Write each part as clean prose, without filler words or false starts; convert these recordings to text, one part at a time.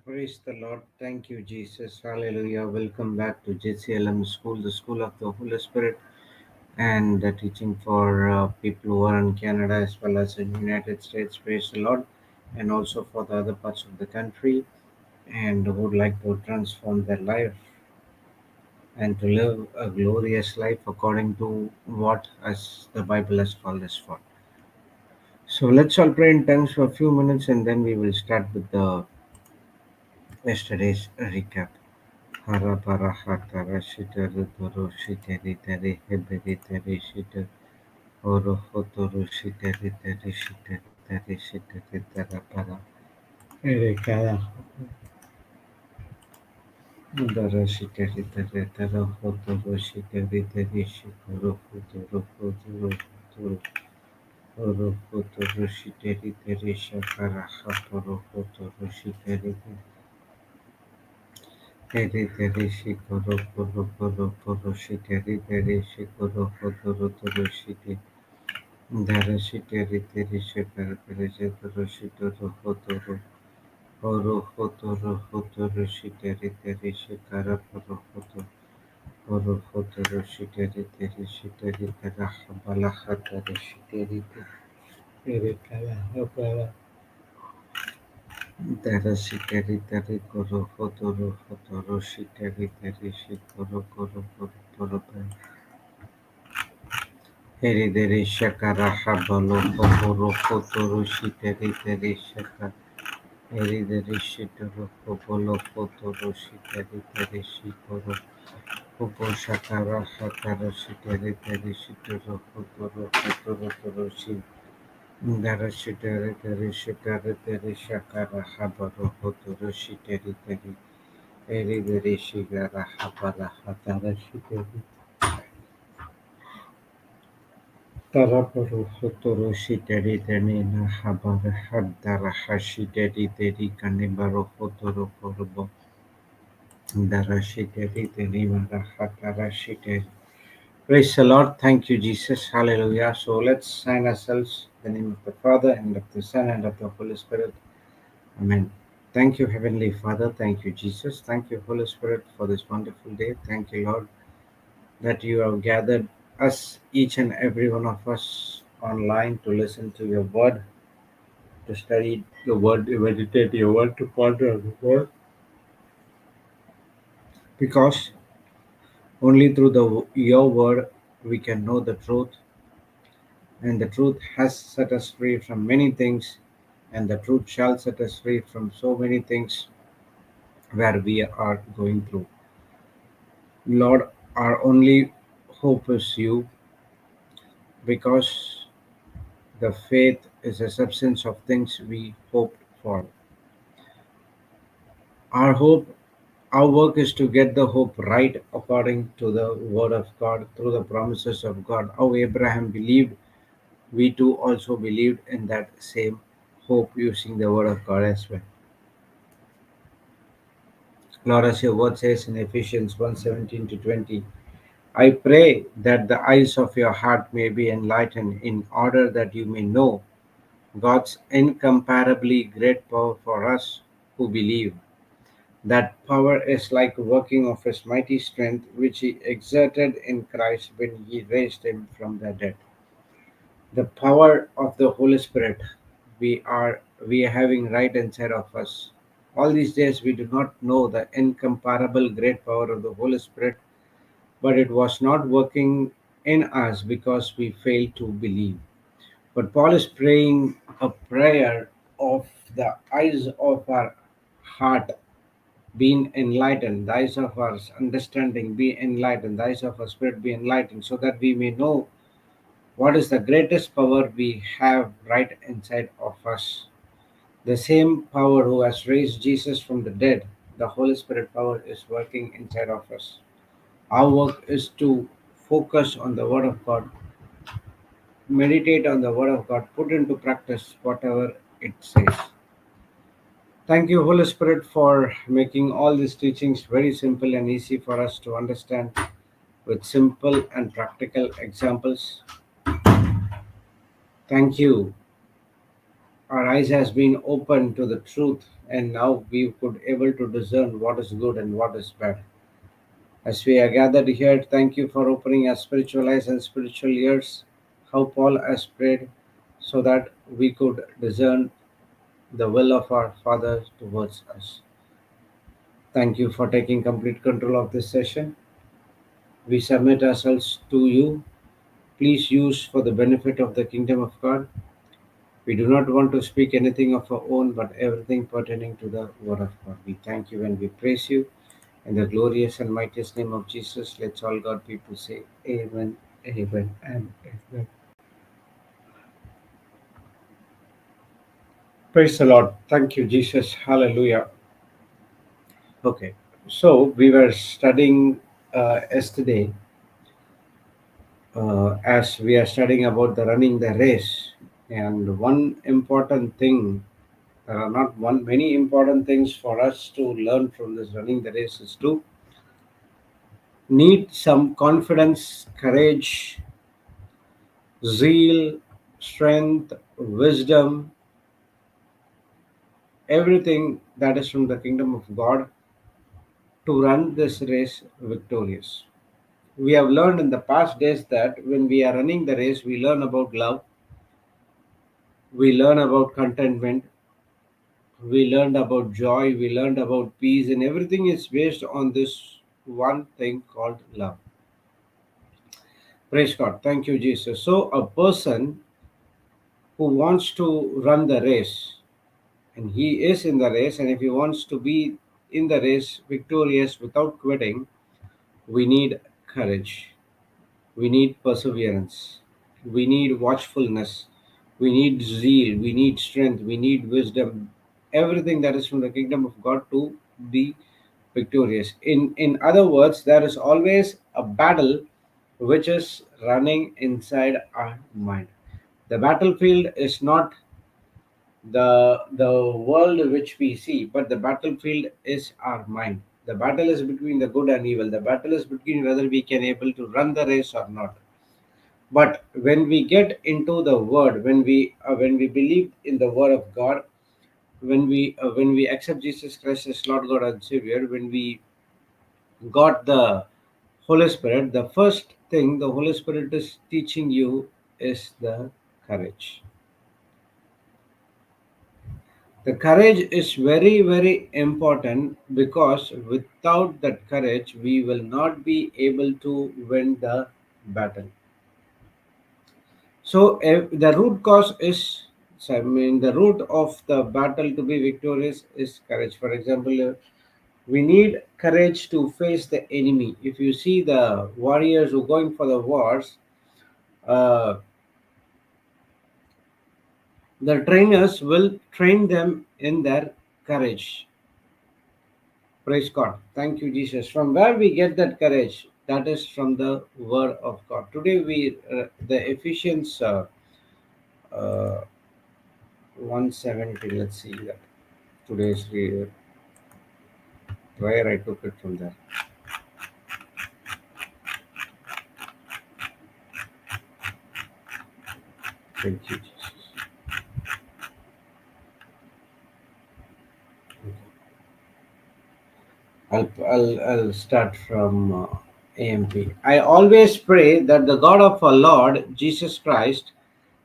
Praise the Lord. Thank you, Jesus. Hallelujah. Welcome back to JCILM School, the School of the Holy Spirit, and the teaching for people who are in Canada as well as in United States. Praise the Lord. And also for the other parts of the country and who would like to transform their life and to live a glorious life according to what as the Bible has called us for. So let's all pray in tongues for a few minutes and then we will start with the yesterday's recap. Hara para hatara shitaru toro shiteri teri heberi teri shitar oro hotoro shiteri teri shiteri teri shiteri tera para ere kara dara shiteri teri tera hotoro shiteri teri shitoro hotoro hotoro hotoro oro hotoro shiteri teri shakara haporo hotoro shiteri teri teri shikoro poro poro poro shiteri teri shikoro hotoro toro shiteri Darashiteri Terishapara Parashatoro Hotoro Oro Hotoro Hotoro Shiteri Terishakara Poro Hoto Oro Hotoro Shiteri Terishiteri Terahabalaha Shiteri Terikala Habala Darashiteri Terikoro Hotoro Hotoro Shiteri Terishikoro Koro Koro Koro Heredere Shakara Habalo Hoporo Hotoro Shiteri Terishakara Heredere Shitoro Hopolo Hotoro Shiteri Terishikoro Hopo Shakara Hatara Shiteri Terishitoro Hotoro Hotoro Toroshi Dara Shiteri Terishakara Terishakara Habaro Hotoro Shiteri Teri Heredere Shigara Habala Hatara Shiteri Tarapuru Hotoro Shiteri Tenina Habara Hadara Hashiteri Teri Kanibaro Hotoro Korobo Dara Shiteri Tenimara Hatara Shiteri. Praise the Lord. Thank you, Jesus. Hallelujah. So let's sign ourselves in the name of the Father and of the Son and of the Holy Spirit. Amen. Thank you, Heavenly Father. Thank you, Jesus. Thank you, Holy Spirit, for this wonderful day. Thank you, Lord, that you have gathered us, each and every one of us, online to listen to your word, to study your word, to meditate your word, to ponder on the word. Because only through your word we can know the truth, and the truth has set us free from many things, and the truth shall set us free from so many things where we are going through. Lord, our only hope is you, because the faith is a substance of things we hoped for. Our hope, our work is to get the hope right according to the word of God, through the promises of God. How Abraham believed, we too also believed in that same hope using the word of God as well. Lord, as your word says in Ephesians 1:17 to 20, I pray that the eyes of your heart may be enlightened in order that you may know God's incomparably great power for us who believe. That power is like working of his mighty strength, which he exerted in Christ when he raised him from the dead. The power of the Holy Spirit we are having right inside of us. All these days we do not know the incomparable great power of the Holy Spirit, but it was not working in us because we failed to believe. But Paul is praying a prayer of the eyes of our heart being enlightened, the eyes of our understanding be enlightened, the eyes of our spirit be enlightened, so that we may know what is the greatest power we have right inside of us. The same power who has raised Jesus from the dead, the Holy Spirit power is working inside of us. Our work is to focus on the Word of God, meditate on the Word of God, put into practice whatever it says. Thank you, Holy Spirit, for making all these teachings very simple and easy for us to understand with simple and practical examples. Thank you. Our eyes has been opened to the truth, and now we could able to discern what is good and what is bad. As we are gathered here, thank you for opening our spiritual eyes and spiritual ears, how Paul has prayed, so that we could discern the will of our Father towards us. Thank you for taking complete control of this session. We submit ourselves to you. Please use for the benefit of the kingdom of God. We do not want to speak anything of our own, but everything pertaining to the word of God. We thank you and we praise you. In the glorious and mightiest name of Jesus, let's all God people say, Amen, Amen, and Amen. Praise the Lord. Thank you, Jesus. Hallelujah. Okay, so we were studying yesterday, as we are studying about the running the race. And one important thing, there are not one many important things for us to learn from this running the race is to need some confidence, courage, zeal, strength, wisdom, everything that is from the kingdom of God to run this race victorious. We have learned in the past days that when we are running the race, we learn about love, we learn about contentment, we learned about joy, we learned about peace, and everything is based on this one thing called love. Praise God. Thank you, Jesus. So, a person who wants to run the race, and he is in the race, and if he wants to be in the race victorious without quitting, we need courage, we need perseverance, we need watchfulness, we need zeal, we need strength, we need wisdom, everything that is from the kingdom of God to be victorious. In other words, there is always a battle which is running inside our mind. The battlefield is not the world which we see, but the battlefield is our mind. The battle is between the good and evil. The battle is between whether we can able to run the race or not. But when we get into the word, when we believe in the word of God, when we accept Jesus Christ as Lord God and Savior, when we got the Holy Spirit, the first thing the Holy Spirit is teaching you is the courage. The courage is very, very important, because without that courage, we will not be able to win the battle. So, the root cause is, so I mean, the root of the battle to be victorious is courage. For example, we need courage to face the enemy. If you see the warriors who are going for the wars, uh, the trainers will train them in their courage. Praise God. Thank you, Jesus. From where we get that courage? That is from the Word of God. Today, the Ephesians uh, 170. Let's see that. Today's prayer, I took it from there. Thank you, Jesus. I'll start from AMP. I always pray that the God of our Lord Jesus Christ,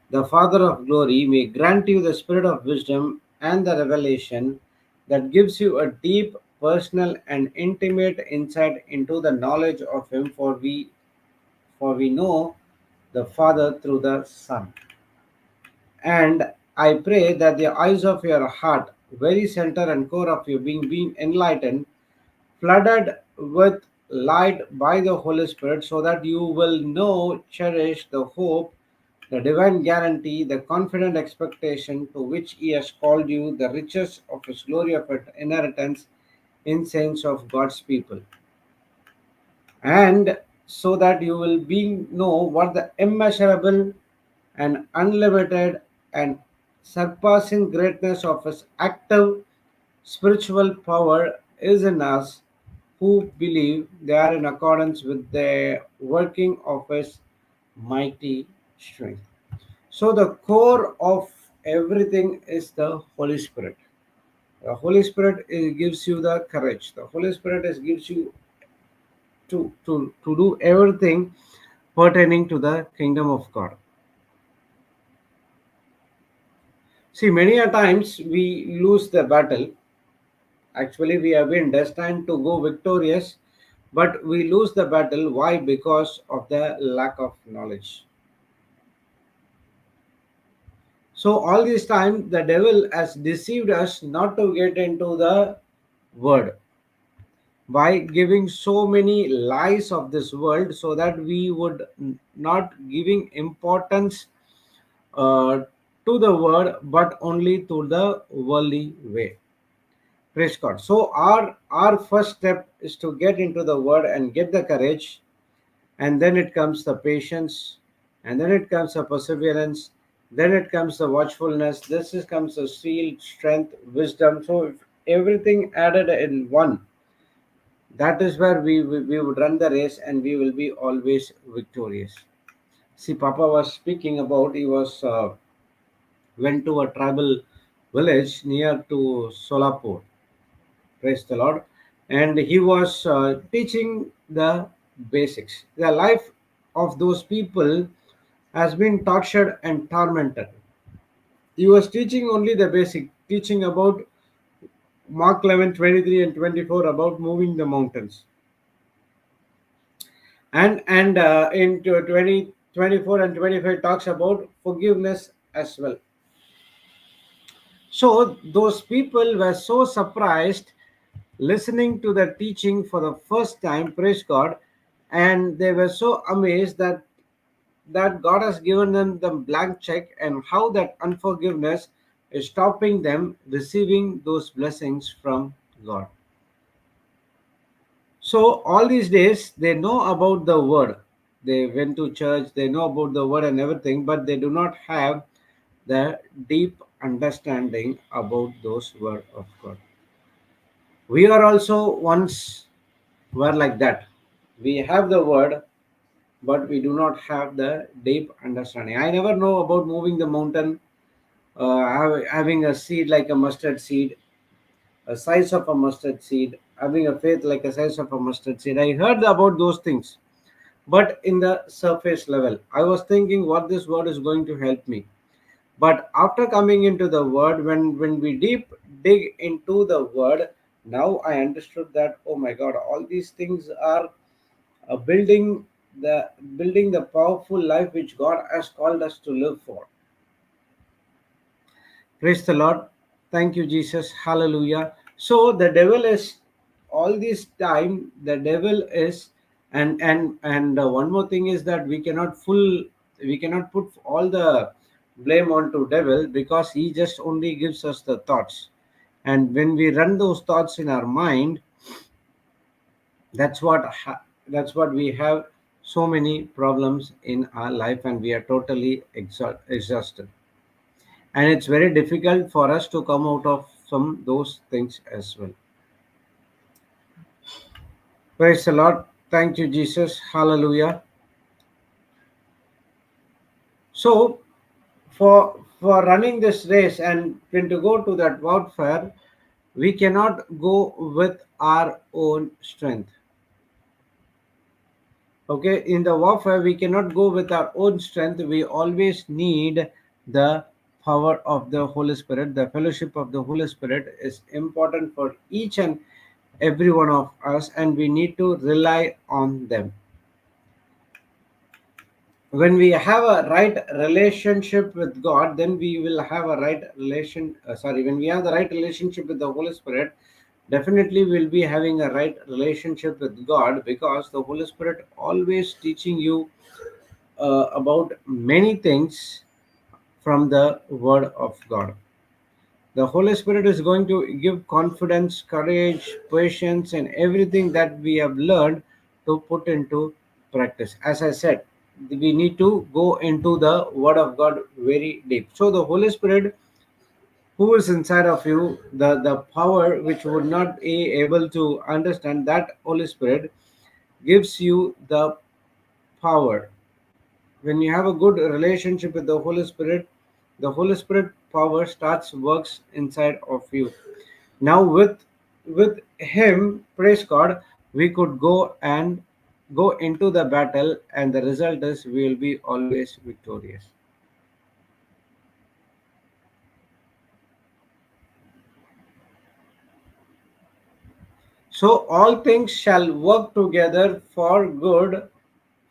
the Father of glory, may grant you the spirit of wisdom and the revelation that gives you a deep, personal, and intimate insight into the knowledge of Him, for we know the Father through the Son. And I pray that the eyes of your heart, very center and core of your being enlightened, flooded with light by the Holy Spirit, so that you will know, cherish the hope, the divine guarantee, the confident expectation to which He has called you, the riches of His glory of inheritance in saints of God's people, and so that you will be know what the immeasurable and unlimited and surpassing greatness of his active spiritual power is in us who believe they are in accordance with the working of his mighty strength. So, the core of everything is the Holy Spirit. The Holy Spirit gives you the courage. The Holy Spirit gives you to do everything pertaining to the kingdom of God. See, many a times we lose the battle. Actually, we have been destined to go victorious, but we lose the battle. Why? Because of the lack of knowledge. So, all this time, the devil has deceived us not to get into the word by giving so many lies of this world so that we would not giving importance uh, to the word but only to the worldly way. Praise God. So our first step is to get into the word and get the courage, and then it comes the patience, and then it comes the perseverance, then it comes the watchfulness, comes the zeal, strength, wisdom. So if everything added in one, that is where we would run the race and we will be always victorious. See, Papa was speaking about he was went to a tribal village near to Solapur. Praise the Lord. And he was teaching the basics. The life of those people has been tortured and tormented. He was teaching only the basic, teaching about Mark 11:23 and 24 about moving the mountains. And into 2024 and 25 talks about forgiveness as well. So those people were so surprised listening to the teaching for the first time, praise God, and they were so amazed that God has given them the blank check and how that unforgiveness is stopping them receiving those blessings from God. So all these days they know about the word. They went to church, they know about the word and everything, but they do not have the deep understanding about those word of God. We are also once were like that. We have the word, but we do not have the deep understanding. I never know about moving the mountain, having a seed like a mustard seed, a size of a mustard seed, having a faith like a size of a mustard seed. I heard about those things, but in the surface level, I was thinking what this word is going to help me. But after coming into the word, when we deep dig into the word, now I understood that oh my God, all these things are building the powerful life which God has called us to live for. Praise the Lord. Thank you, Jesus. Hallelujah. So the devil is all this time. The devil is, and one more thing is that we cannot put all the blame onto devil because he just only gives us the thoughts, and when we run those thoughts in our mind, that's what we have so many problems in our life, and we are totally exhausted, and it's very difficult for us to come out of some those things as well. Praise the Lord. Thank you, Jesus. Hallelujah. So for running this race and when to go to that warfare, we cannot go with our own strength. Okay, in the warfare, we cannot go with our own strength. We always need the power of the Holy Spirit. The fellowship of the Holy Spirit is important for each and every one of us, and we need to rely on them. When we have a right relationship with God, then we will have a right when we have the right relationship with the Holy Spirit, definitely we'll be having a right relationship with God because the Holy Spirit always teaching you about many things from the Word of God. The Holy Spirit is going to give confidence, courage, patience, and everything that we have learned to put into practice. As I said, we need to go into the Word of God very deep. So, the Holy Spirit who is inside of you, the power which would not be able to understand, that Holy Spirit gives you the power. When you have a good relationship with the Holy Spirit power starts works inside of you. Now with him, praise God, we could go and go into the battle, and the result is we will be always victorious. So all things shall work together for good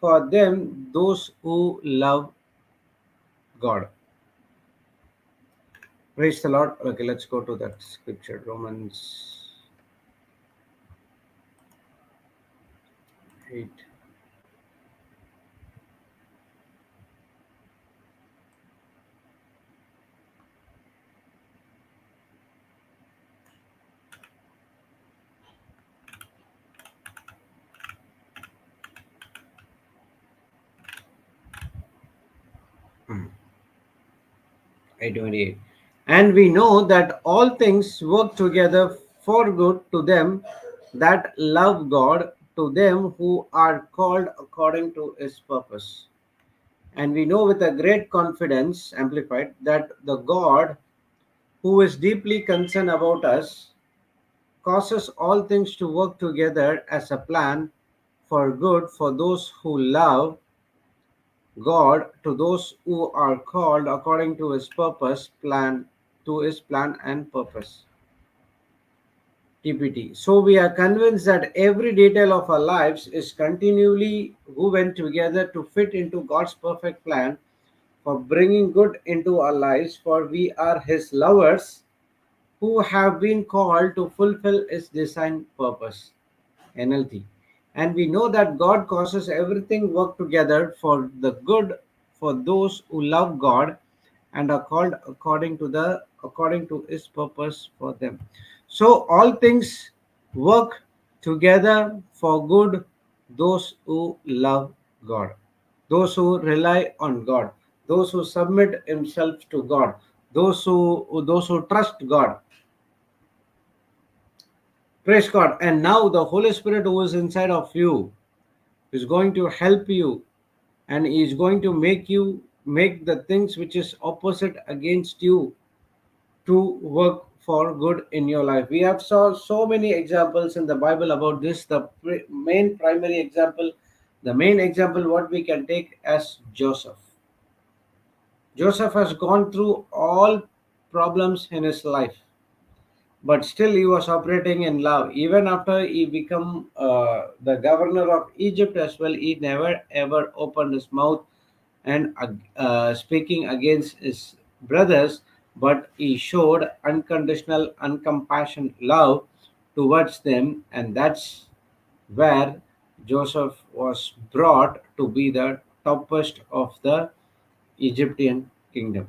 for them those who love God. Praise the Lord. Okay, let's go to that scripture. Romans 8. Hmm. 8:28. And we know that all things work together for good to them that love God, to them who are called according to his purpose. And we know with a great confidence, amplified, that the God who is deeply concerned about us causes all things to work together as a plan for good for those who love God, to those who are called according to his purpose, plan, to his plan and purpose. TPT. So we are convinced that every detail of our lives is continually woven together to fit into God's perfect plan for bringing good into our lives, for we are his lovers who have been called to fulfill his design purpose. NLT. And we know that God causes everything work together for the good for those who love God and are called according to his purpose for them. So all things work together for good those who love God, those who rely on God, those who submit himself to God, those who trust God. Praise God. And now the Holy Spirit who is inside of you is going to help you, and he is going to make the things which is opposite against you to work for good in your life. We have saw so many examples in the Bible about this. The main primary example, the main example what we can take as Joseph. Joseph has gone through all problems in his life, but still he was operating in love. Even after he become the governor of Egypt as well, he never ever opened his mouth and speaking against his brothers, but he showed unconditional, uncompassionate love towards them, and that's where Joseph was brought to be the topmost of the Egyptian kingdom.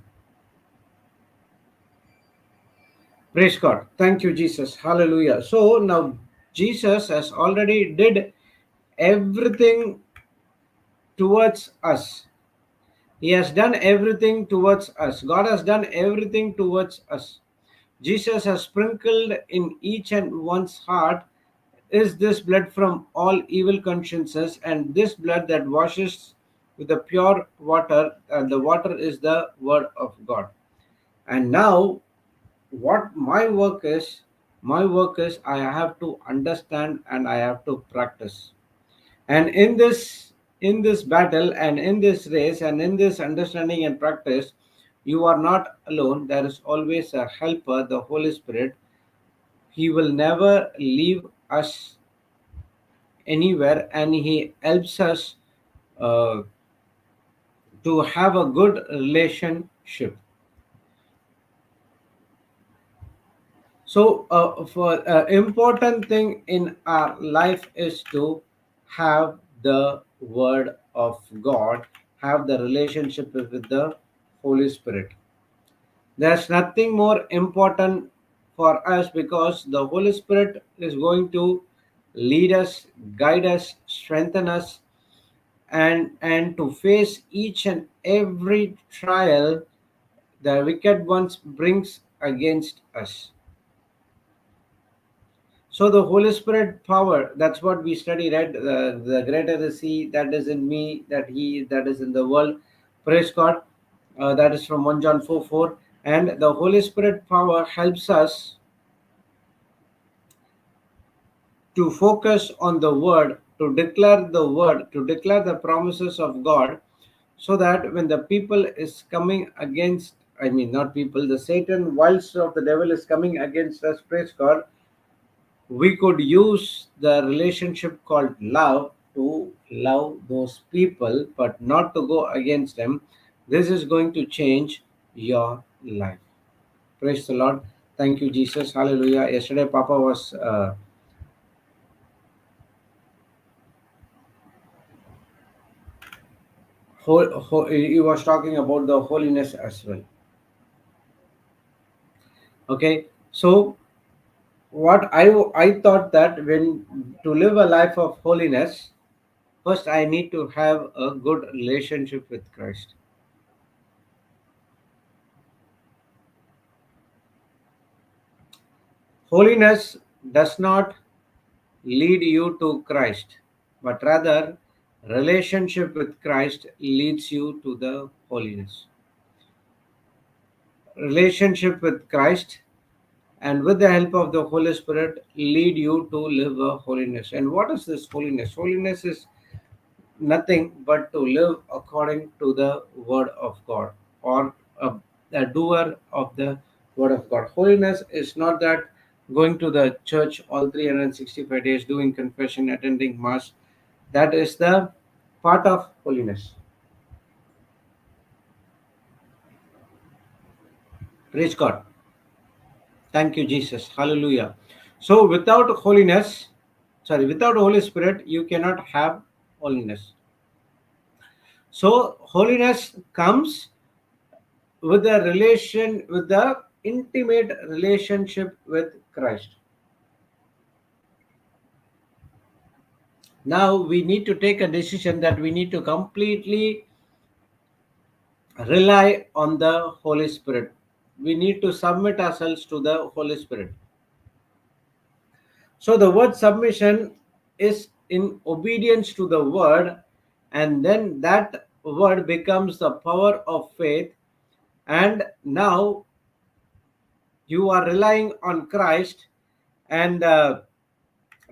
Praise God. Thank you, Jesus. Hallelujah. So now Jesus has already did everything towards us. He has done everything towards us. God has done everything towards us. Jesus has sprinkled in each and one's heart is this blood from all evil consciences, and this blood that washes with the pure water, and the water is the word of God. And now what my work is I have to understand and I have to practice. And in this battle and in this race and in this understanding and practice, you are not alone. There is always a helper, the Holy Spirit. He will never leave us anywhere, and he helps us uh, to have a good relationship. So, for important thing in our life is to have the Word of God, have the relationship with the Holy Spirit. There's nothing more important for us, because the Holy Spirit is going to lead us, guide us, strengthen us, and to face each and every trial the wicked ones brings against us. So the Holy Spirit power, that's what we study, right? The greater is He that is in me, that He that is in the world. Praise God. That is from 1 John 4:4. And the Holy Spirit power helps us to focus on the word, to declare the word, to declare the promises of God, so that when the people is coming against, I mean, not people, the Satan, wiles of the devil is coming against us, praise God, we could use the relationship called love to love those people, but not to go against them. This is going to change your life. Praise the Lord. Thank you, Jesus. Hallelujah. Yesterday, Papa was he was talking about the holiness as well. Okay, so what I thought that when to live a life of holiness, first I need to have a good relationship with Christ. Holiness does not lead you to Christ, but rather relationship with Christ leads you to the holiness. Relationship with Christ and with the help of the Holy Spirit lead you to live a holiness. And what is this holiness? Holiness is nothing but to live according to the word of God, or a doer of the word of God. Holiness is not that going to the church all 365 days, doing confession, attending mass. That is the part of holiness. Praise God. Thank you, Jesus. Hallelujah. So without holiness, without Holy Spirit, you cannot have holiness. So holiness comes with the relation, with the intimate relationship with Christ. Now we need to take a decision that we need to completely rely on the Holy Spirit. We need to submit ourselves to the Holy Spirit. So the word submission is in obedience to the word, and then that word becomes the power of faith. And now you are relying on Christ and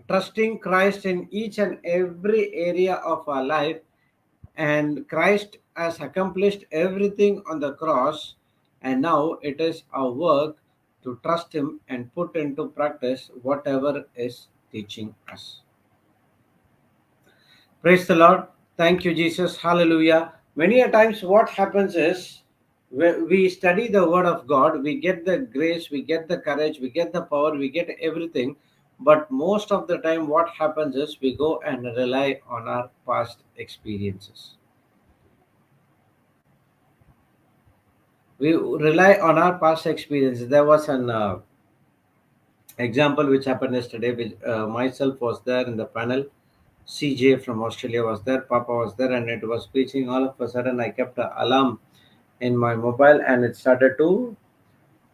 trusting Christ in each and every area of our life. And Christ has accomplished everything on the cross, and now it is our work to trust Him and put into practice whatever is teaching us. Praise the Lord. Thank you, Jesus. Hallelujah. Many a times, what happens is we study the Word of God, we get the grace, we get the courage, we get the power, we get everything. But most of the time, what happens is we go and rely on our past experiences. We rely on our past experiences. There was an example which happened yesterday. Which, myself was there in the panel. CJ from Australia was there, Papa was there, and it was preaching. All of a sudden, I kept an alarm in my mobile and it started to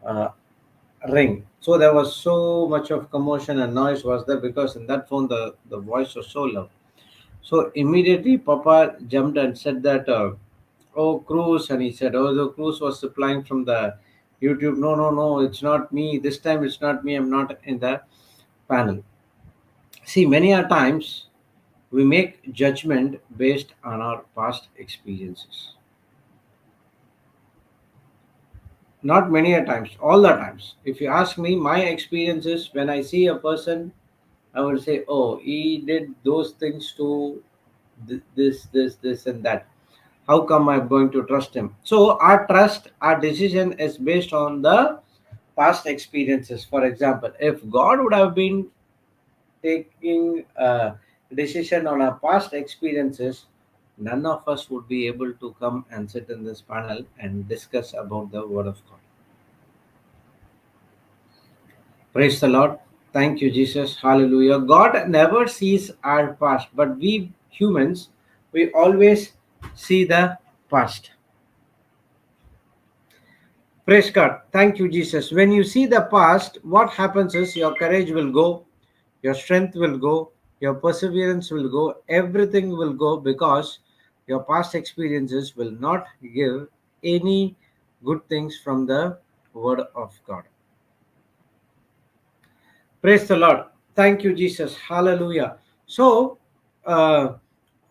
uh, ring. So there was so much of commotion and noise was there because in that phone the voice was so loud. So immediately Papa jumped and said that, oh, Cruz, and he said, oh, the Cruz was supplying from the YouTube. No, no, no, it's not me. This time it's not me. I'm not in the panel. See, many a times we make judgment based on our past experiences. Not many a times, all the times. If you ask me, my experiences when I see a person, I will say, oh, he did those things to this, and that. How come I'm going to trust him? So, our trust, our decision is based on the past experiences. For example, if God would have been taking a decision on our past experiences, none of us would be able to come and sit in this panel and discuss about the Word of God. Praise the Lord. Thank you, Jesus. Hallelujah. God never sees our past, but we humans, we always see the past. Praise God. Thank you, Jesus. When you see the past, what happens is your courage will go, your strength will go, your perseverance will go, everything will go because your past experiences will not give any good things from the Word of God. Praise the Lord. Thank you, Jesus. Hallelujah. So, uh,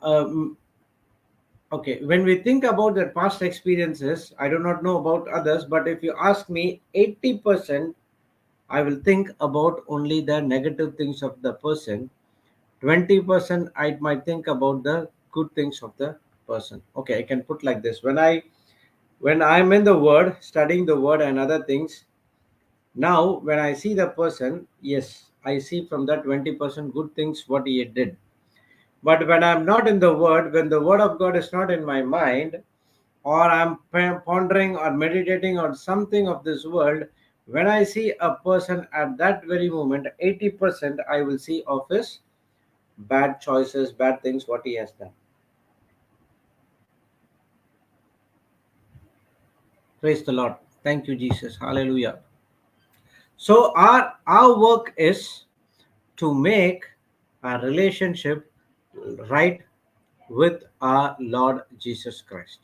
um, okay, when we think about the past experiences, I do not know about others, but if you ask me, 80% I will think about only the negative things of the person. 20% I might think about the good things of the person. Okay, I can put like this. When I'm in the word, studying the word and other things, now when I see the person, yes, I see from that 20% good things what he did. But when I'm not in the word, when the word of God is not in my mind, or I'm pondering or meditating on something of this world, when I see a person at that very moment, 80% I will see of his bad choices, bad things, what he has done. Praise the Lord. Thank you, Jesus. Hallelujah. So our work is to make our relationship right with our Lord Jesus Christ.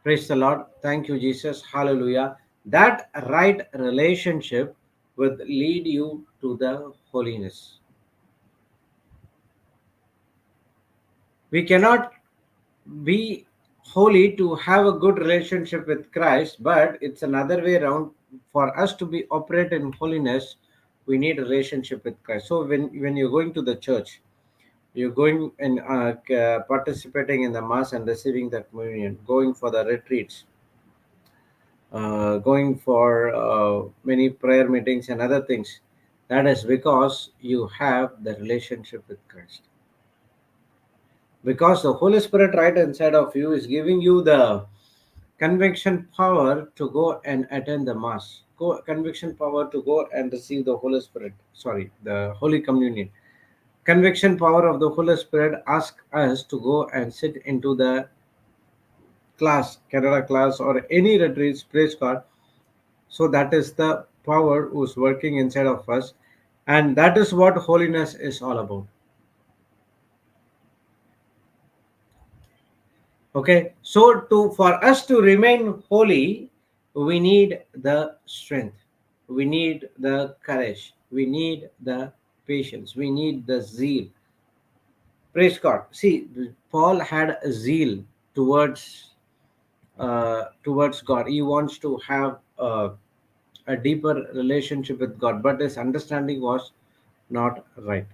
Praise the Lord. Thank you, Jesus. Hallelujah. That right relationship will lead you to the holiness. We cannot be holy to have a good relationship with Christ, but it's another way around. For us to be operate in holiness, we need a relationship with Christ. So when you're going to the church, you're going and participating in the mass and receiving the communion, going for the retreats, going for many prayer meetings and other things. That is because you have the relationship with Christ. Because the Holy Spirit right inside of you is giving you the conviction power to go and attend the mass. Conviction power to go and receive the Holy Spirit. Sorry, the Holy Communion. Conviction power of the Holy Spirit ask us to go and sit into the class, Canada class, or any retreats, praise God. So that is the power who's working inside of us, and that is what holiness is all about. Okay, so to for us to remain holy, we need the strength, we need the courage, we need the patience, we need the zeal. Praise God. See, Paul had a zeal towards towards God. He wants to have a deeper relationship with God, but his understanding was not right.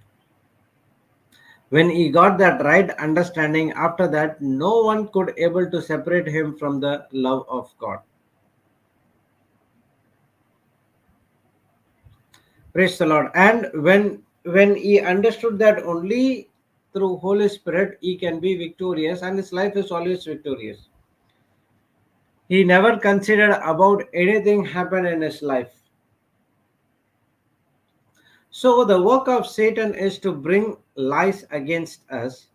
When he got that right understanding, after that, no one could able to separate him from the love of God. Praise the Lord. And when he understood that only through Holy Spirit he can be victorious, and his life is always victorious. He never considered about anything happen in his life. So the work of Satan is to bring lies against us,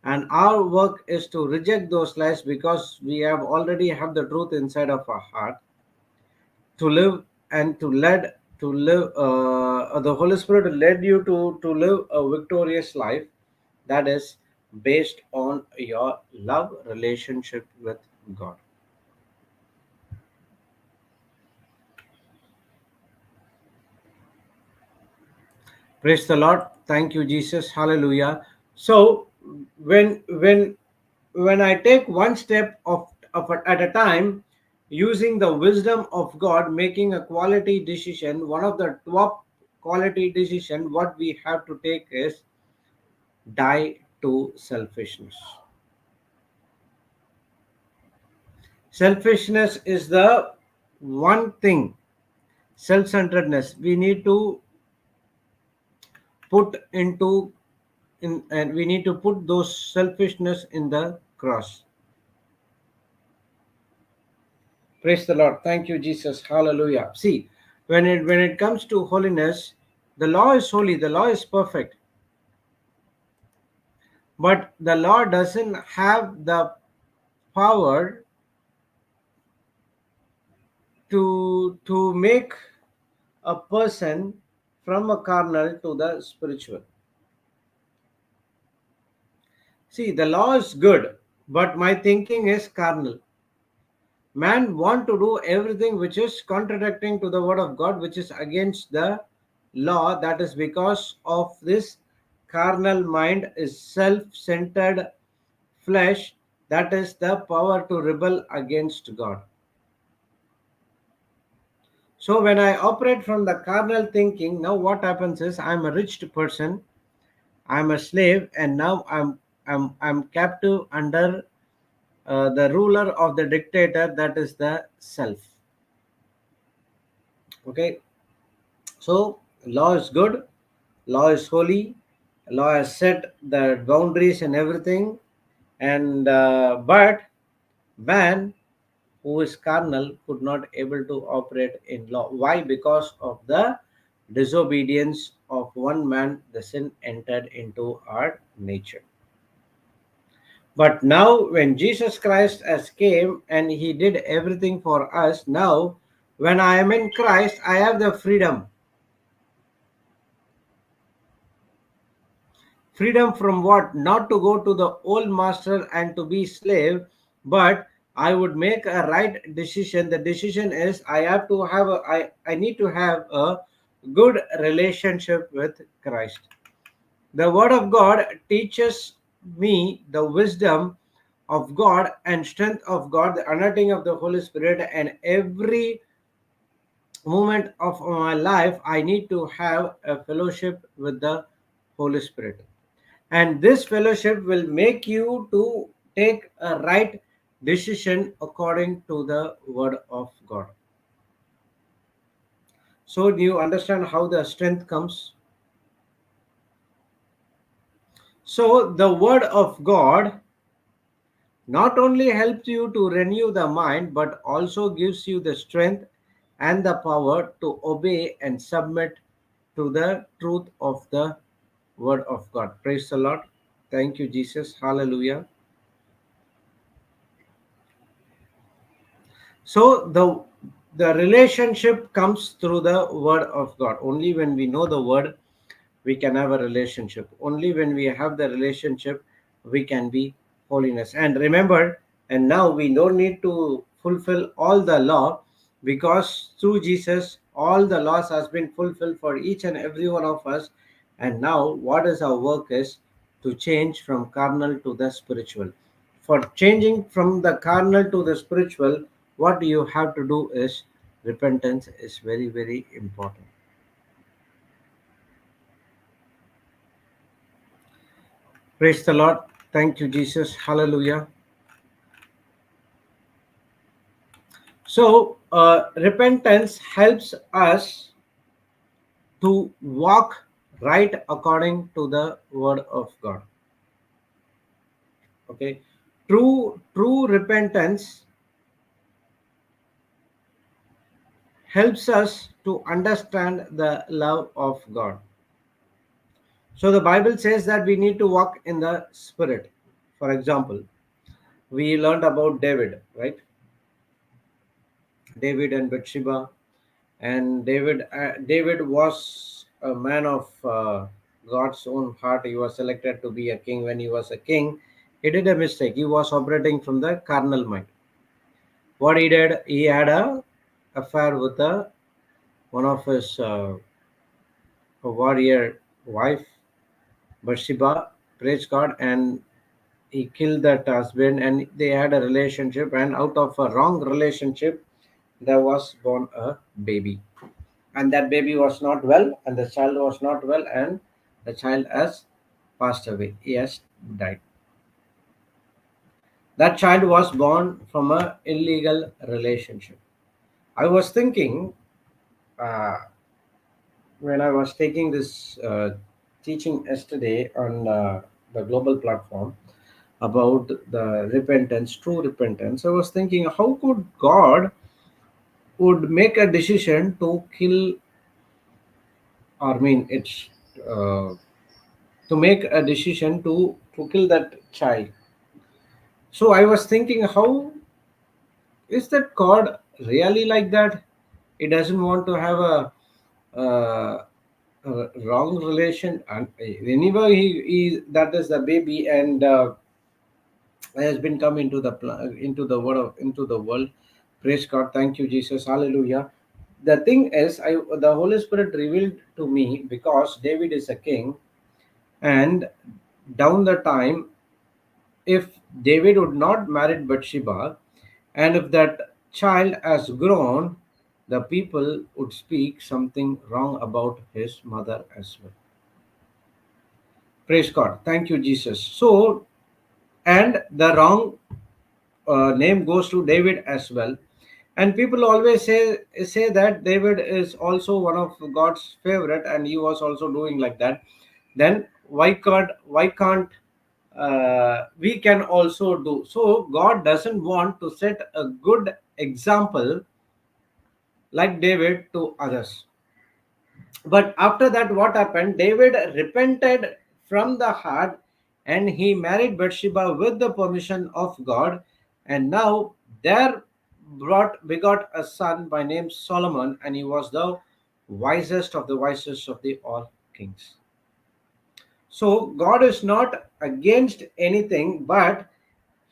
and our work is to reject those lies because we have already have the truth inside of our heart to live and to live. The Holy Spirit led you to live a victorious life that is based on your love relationship with God. Praise the Lord. Thank you, Jesus. Hallelujah. So when I take one step at a time, using the wisdom of God, making a quality decision, one of the top quality decision what we have to take is die to selfishness. Selfishness is the one thing, self-centeredness we need to put into and we need to put those selfishness in the cross. Praise the Lord. Thank you, Jesus. Hallelujah. See, when it comes to holiness, the law is holy, the law is perfect, but the law doesn't have the power to make a person from a carnal to the spiritual. See, the law is good, but my thinking is carnal. Man want to do everything which is contradicting to the word of God, which is against the law. That is because of this carnal mind is self-centered flesh. That is the power to rebel against God. So when I operate from the carnal thinking, now what happens is I'm a rich person, I'm a slave, and now I'm captive under the ruler of the dictator, that is the self. Okay, so law is good, law is holy, law has set the boundaries and everything, and but man who is carnal could not able to operate in law. Why? Because of the disobedience of one man, the sin entered into our nature. But now when Jesus Christ has came and he did everything for us, now when I am in Christ, I have the freedom. Freedom from what? Not to go to the old master and to be slave, but I would make a right decision. The decision is I have to have I need to have a good relationship with Christ. The word of God teaches me the wisdom of God and strength of God, the anointing of the Holy Spirit, and every moment of my life I need to have a fellowship with the Holy Spirit. And this fellowship will make you to take a right decision according to the word of God. So do you understand how the strength comes? So the word of God not only helps you to renew the mind but also gives you the strength and the power to obey and submit to the truth of the word of God. Praise the Lord. Thank you, Jesus. Hallelujah. So the relationship comes through the word of God. Only when we know the word, we can have a relationship. Only when we have the relationship, we can be holiness. And remember, and now we don't need to fulfill all the law because through Jesus, all the laws has been fulfilled for each and every one of us. And now what is our work is to change from carnal to the spiritual. For changing from the carnal to the spiritual, what you have to do is repentance is very, very important. Praise the Lord. Thank you, Jesus. Hallelujah. So, repentance helps us to walk right according to the word of God. Okay. True repentance helps us to understand the love of God. So, the Bible says that we need to walk in the Spirit. For example, we learned about David, right? David and Bathsheba, and David was a man of God's own heart. He was selected to be a king. When he was a king, he did a mistake. He was operating from the carnal mind. What he did, he had a affair with one of his warrior wife, Bathsheba. Praise God, and he killed that husband, and they had a relationship. And out of a wrong relationship, there was born a baby, and that baby was not well, and the child was not well, and the child has passed away. He has died. That child was born from a illegal relationship. I was thinking uh, when I was taking this teaching yesterday on the global platform about the repentance, true repentance. I was thinking, how could God would make a decision to kill, or I mean, it's uh, to make a decision to kill that child. So I was thinking, how is that God really like that? He doesn't want to have a wrong relation. And whenever he that is the baby, and has been come into the into the word of into the world. Praise God. Thank you, Jesus. Hallelujah. The thing is, the Holy Spirit revealed to me, because David is a king, and down the time, if David would not marry Bathsheba, and if that child has grown, the people would speak something wrong about his mother as well. Praise God. Thank you, Jesus. So, and the wrong name goes to David as well. And people always say that David is also one of God's favorite, and he was also doing like that. Then why can't we can also do so? God doesn't want to set a good example like David to others. But after that, what happened? David repented from the heart, and he married Bathsheba with the permission of God. And now there brought begot a son by name Solomon, and he was the wisest of the all kings. So God is not against anything, but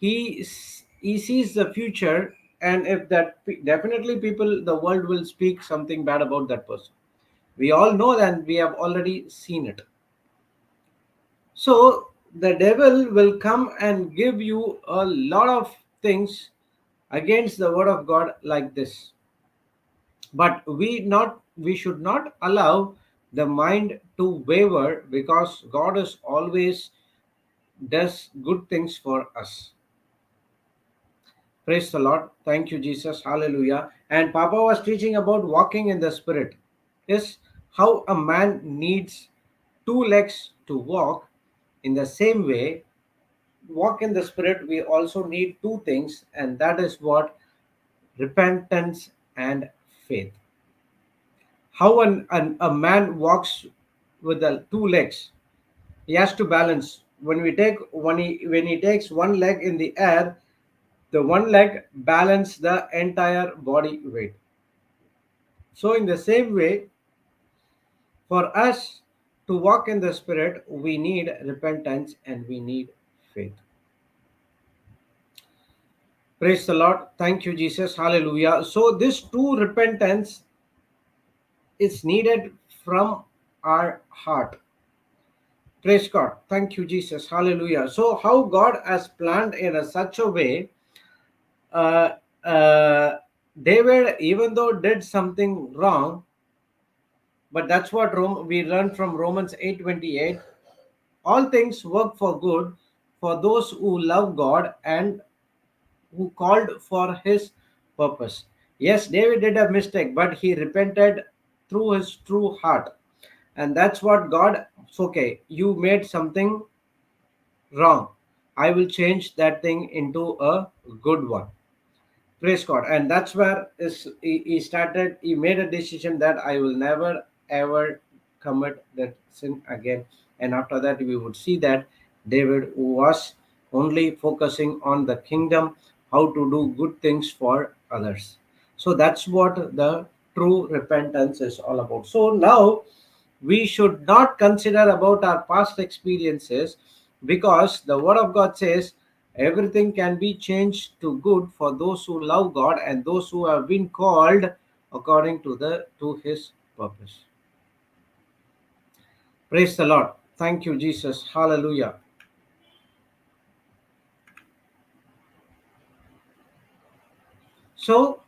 he sees the future, and if that definitely people the world will speak something bad about that person. We all know that, we have already seen it. So the devil will come and give you a lot of things against the word of God like this. But we should not allow the mind to waver, because God is always does good things for us. Praise the Lord. Thank you, Jesus. Hallelujah. And Papa was teaching about walking in the Spirit. Is how a man needs two legs to walk. In the same way, walk in the Spirit, we also need two things, and that is what? Repentance and faith. How a man walks with the two legs? He has to balance. When he takes one leg in the air, the one leg balance the entire body weight. So in the same way, for us to walk in the Spirit, we need repentance and we need faith. Praise the Lord. Thank you, Jesus. Hallelujah. So this true repentance is needed from our heart. Praise God. Thank you, Jesus. Hallelujah. So how God has planned in such a way, uh, uh, David, even though did something wrong, but that's what we learn from Romans 8:28. All things work for good for those who love God and who called for his purpose. Yes, David did a mistake, but he repented through his true heart. And that's what God, it's okay, you made something wrong. I will change that thing into a good one. Praise God. And that's where he made a decision that I will never ever commit that sin again. And after that, we would see that David was only focusing on the kingdom, how to do good things for others. So that's what the true repentance is all about. So now we should not consider about our past experiences, because the word of God says everything can be changed to good for those who love God and those who have been called according to his purpose. Praise the Lord. Thank you, Jesus. Hallelujah. So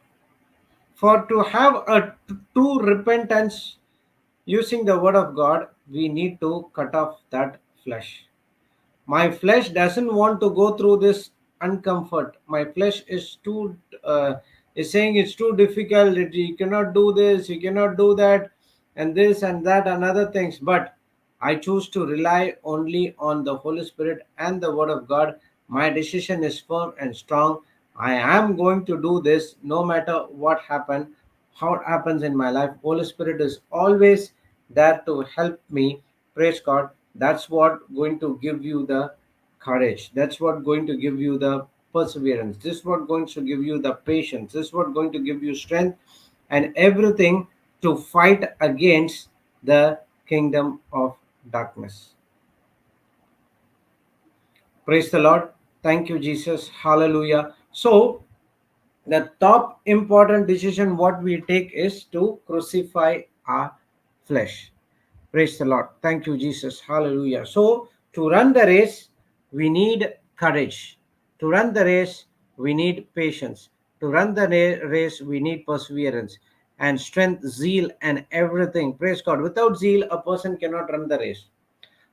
for to have a true repentance using the word of God, we need to cut off that flesh. My flesh doesn't want to go through this uncomfort. My flesh is too is saying it's too difficult, you cannot do this, you cannot do that, and this and that and other things. But I choose to rely only on the Holy Spirit and the word of God. My decision is firm and strong. I am going to do this no matter what happen, how it happens in my life. Holy Spirit is always there to help me. Praise God. That's what going to give you the courage. That's what going to give you the perseverance. This is what going to give you the patience. This is what going to give you strength and everything to fight against the kingdom of darkness. Praise the Lord. Thank you, Jesus. Hallelujah. So, the top important decision what we take is to crucify our flesh. Praise the Lord. Thank you, Jesus. Hallelujah. So, to run the race, we need courage. To run the race, we need patience. To run the race, we need perseverance and strength, zeal, and everything. Praise God. Without zeal, a person cannot run the race.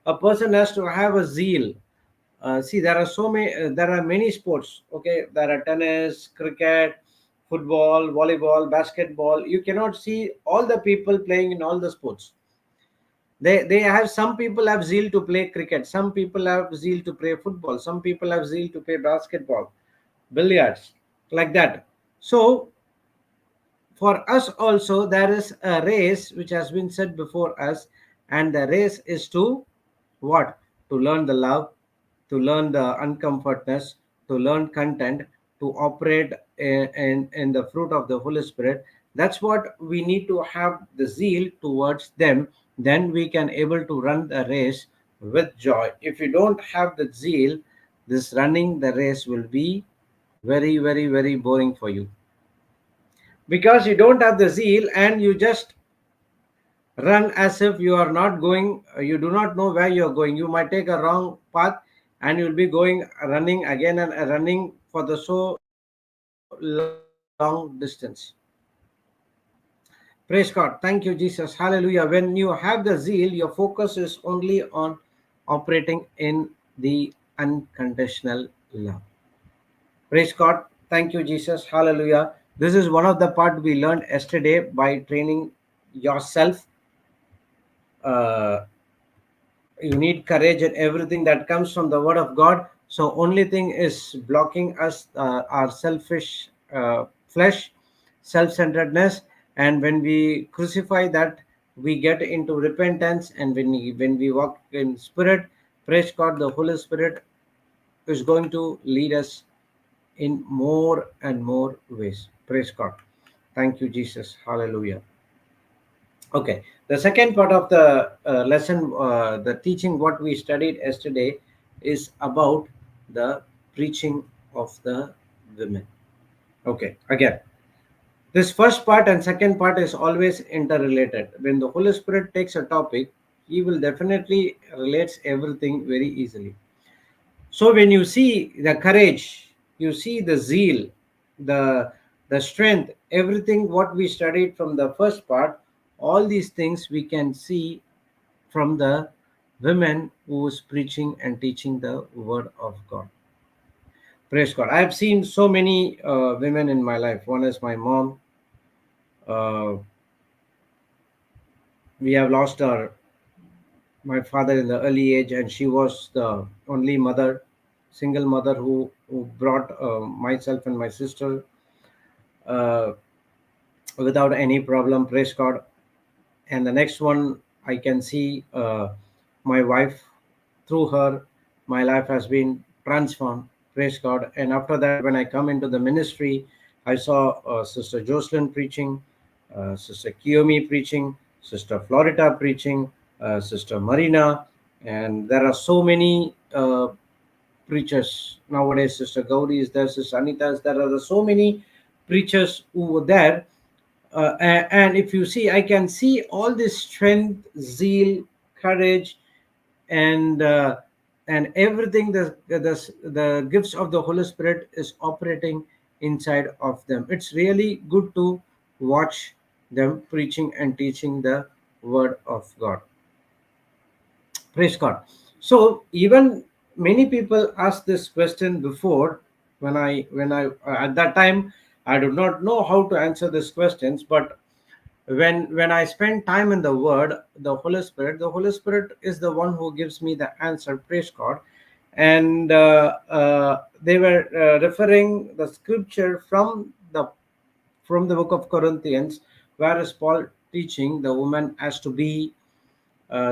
A person has to have a zeal. See, there are so many. There are many sports. Okay, there are tennis, cricket, football, volleyball, basketball. You cannot see all the people playing in all the sports. They have, some people have zeal to play cricket, some people have zeal to play football, some people have zeal to play basketball, billiards, like that. So for us also there is a race which has been set before us, and the race is to what? To learn the love, to learn the uncomfortness, to learn content, to operate in the fruit of the Holy Spirit. That's what we need to have the zeal towards them. Then we can able to run the race with joy. If you don't have the zeal, this running the race will be very, very, very boring for you, because you don't have the zeal and you just run as if you are not going, you do not know where you are going. You might take a wrong path and you'll be going running again and running for the so long distance. Praise God. Thank you, Jesus. Hallelujah. When you have the zeal, your focus is only on operating in the unconditional love. Praise God. Thank you, Jesus. Hallelujah. This is one of the part we learned yesterday by training yourself. Uh, you need courage and everything that comes from the word of God. So only thing is blocking us, our selfish flesh, self-centeredness. And when we crucify that, we get into repentance. And when we walk in spirit, praise God, the Holy Spirit is going to lead us in more and more ways. Praise God. Thank you, Jesus. Hallelujah. Okay. The second part of the lesson, the teaching, what we studied yesterday, is about the preaching of the women. Okay. Again, this first part and second part is always interrelated. When the Holy Spirit takes a topic, He will definitely relates everything very easily. So when you see the courage, you see the zeal, the strength, everything what we studied from the first part, all these things we can see from the women who is preaching and teaching the word of God. Praise God. I have seen so many women in my life. One is my mom. Uh, we have lost my father in the early age, and she was the only mother, single mother, who brought myself and my sister uh, without any problem. Praise God. And the next one, I can see my wife. Through her, my life has been transformed. Praise God. And after that, when I come into the ministry, I saw Sister Jocelyn preaching, Sister Kiyomi preaching, Sister Florida preaching, Sister Marina, and there are so many preachers nowadays. Sister Gauri is there, Sister Anita is there. There are so many preachers who were there. And if you see, I can see all this strength, zeal, courage, and everything. The gifts of the Holy Spirit is operating inside of them. It's really good to watch them preaching and teaching the word of God. Praise God. So even many people asked this question before. When I at that time, I do not know how to answer these questions. But when I spend time in the word, the Holy Spirit is the one who gives me the answer. Praise God. And they were referring the scripture from the book of Corinthians, where is Paul teaching the woman has to be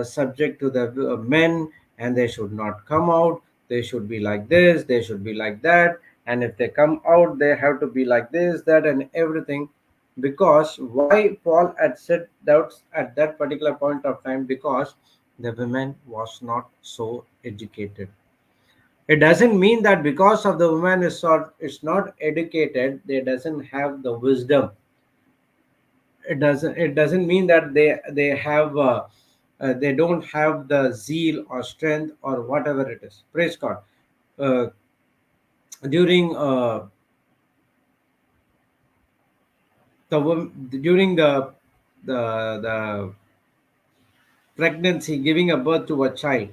subject to the men, and they should not come out. They should be like this, they should be like that, and if they come out, they have to be like this, that, and everything. Because why Paul had said doubts at that particular point of time? Because the woman was not so educated. It doesn't mean that because of the woman is not educated, they doesn't have the wisdom. It doesn't mean that they have they don't have the zeal or strength or whatever it is. Praise God. uh, during during the pregnancy, giving a birth to a child,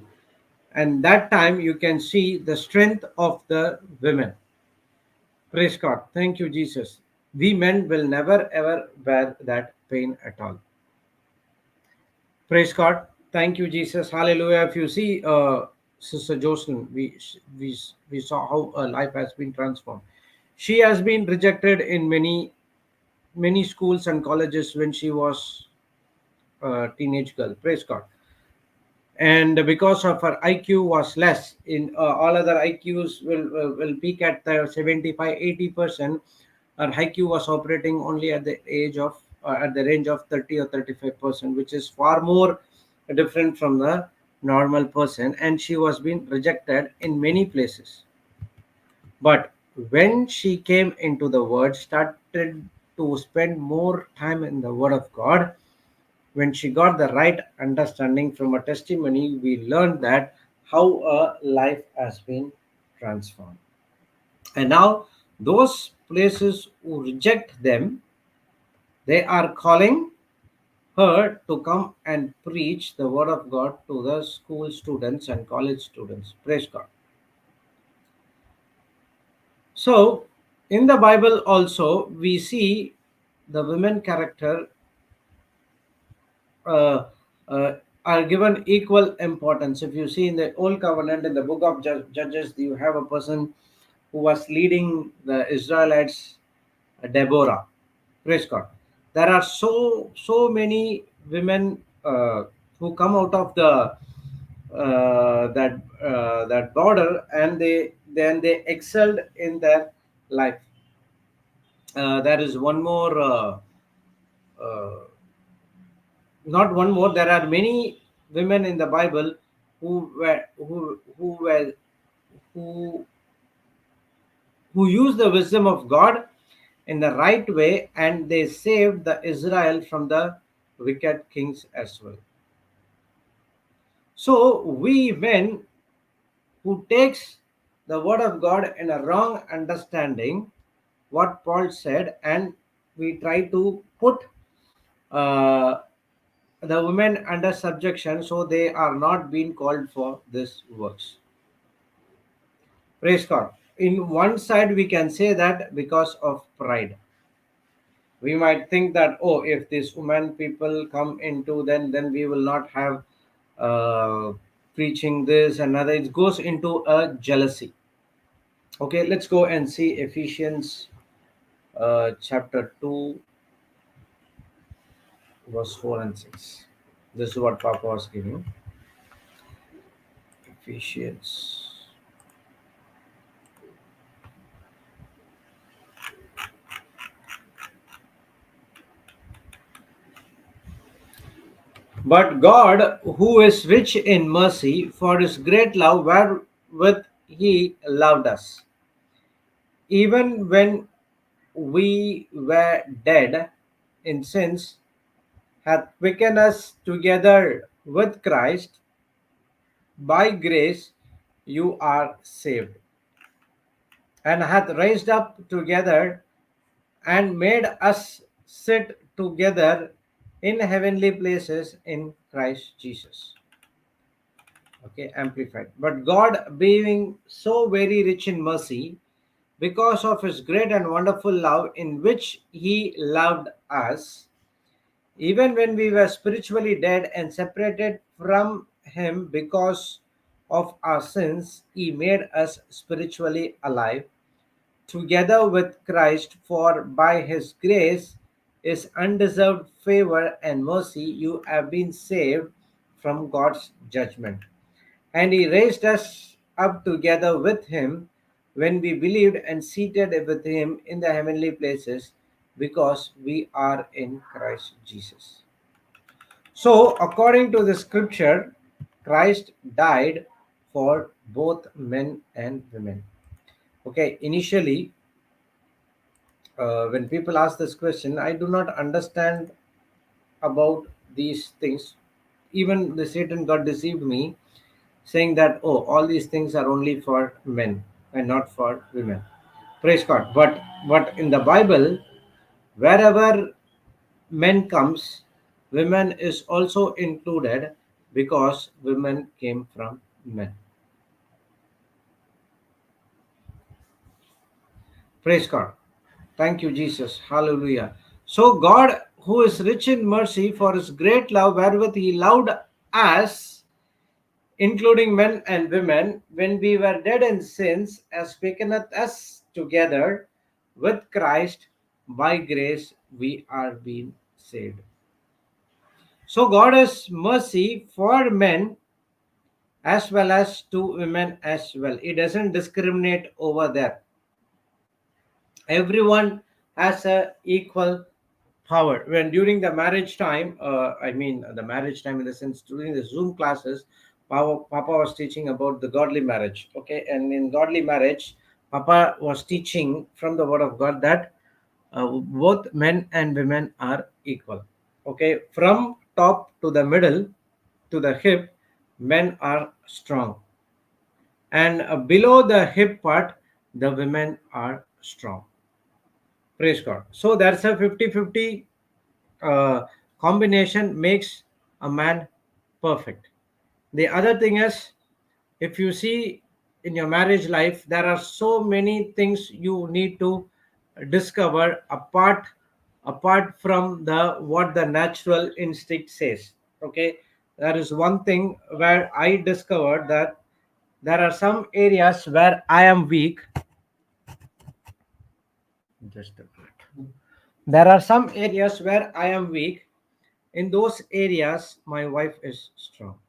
and that time you can see the strength of the women. Praise God. Thank you, Jesus. We men will never ever bear that pain at all. Praise God. Thank you, Jesus. Hallelujah. If you see Sister Jocelyn, we saw how her life has been transformed. She has been rejected in many schools and colleges when she was a teenage girl. Praise God. And because of her IQ was less, in all other IQs will peak at 75 80%. Her IQ was operating only at the age of at the range of 30 or 35%, which is far more different from the normal person, and she was being rejected in many places. But when she came into the word, started to spend more time in the word of God, when she got the right understanding from a testimony, we learned that how a life has been transformed. And now those places who reject them, they are calling her to come and preach the word of God to the school students and college students. Praise God. So in the Bible also we see the women character uh, uh, are given equal importance. If you see in the Old Covenant, in the book of Judges, you have a person who was leading the Israelites, Deborah. Praise God. There are so many women who come out of the that border, and they excelled in their life. There is one more. Uh, Not one more. There are many women in the Bible who who used the wisdom of God in the right way, and they saved the Israel from the wicked kings as well. So we men who takes the word of God in a wrong understanding, what Paul said, and we try to put uh, the women under subjection, so they are not being called for this works. Praise God. In one side we can say that because of pride, we might think that, oh, if these women people come into, then we will not have uh, preaching this and other. It goes into a jealousy. Okay, let's go and see Ephesians chapter 2 verse 4 and 6. This is what Papa was giving. Ephesians. But God, who is rich in mercy, for his great love wherewith he loved us, even when we were dead in sins, hath quickened us together with Christ. By grace you are saved, and hath raised up together and made us sit together in heavenly places in Christ Jesus. Okay, amplified. But God, being so very rich in mercy, because of his great and wonderful love in which he loved us, even when we were spiritually dead and separated from him because of our sins, he made us spiritually alive together with Christ. For by his grace, his undeserved favor and mercy, you have been saved from God's judgment. And he raised us up together with him when we believed, and seated with him in the heavenly places because we are in Christ Jesus. So, according to the scripture, Christ died for both men and women. Okay, initially, when people ask this question, I do not understand about these things. Even the Satan got deceived me, saying that, oh, all these things are only for men and not for women. Praise God. But in the Bible, wherever men comes, women is also included because women came from men. Praise God. Thank you, Jesus. Hallelujah. So God, who is rich in mercy, for his great love wherewith he loved us, including men and women, when we were dead in sins, has quickeneth us together with Christ. By grace we are being saved. So God has mercy for men as well as to women as well. It doesn't discriminate over there. Everyone has a equal power. When during the marriage time, the marriage time in the sense during the Zoom classes, Papa was teaching about the godly marriage. Okay, and in godly marriage, Papa was teaching from the Word of God that both men and women are equal. Okay, from top to the middle to the hip, men are strong, and below the hip part, the women are strong. Praise God. So that's a 50-50 combination makes a man perfect. The other thing is, if you see in your marriage life, there are so many things you need to discover apart from the what the natural instinct says. Okay, there is one thing where I discovered that there are some areas where I am weak. Just a minute. There are some areas where I am weak. In those areas, my wife is strong.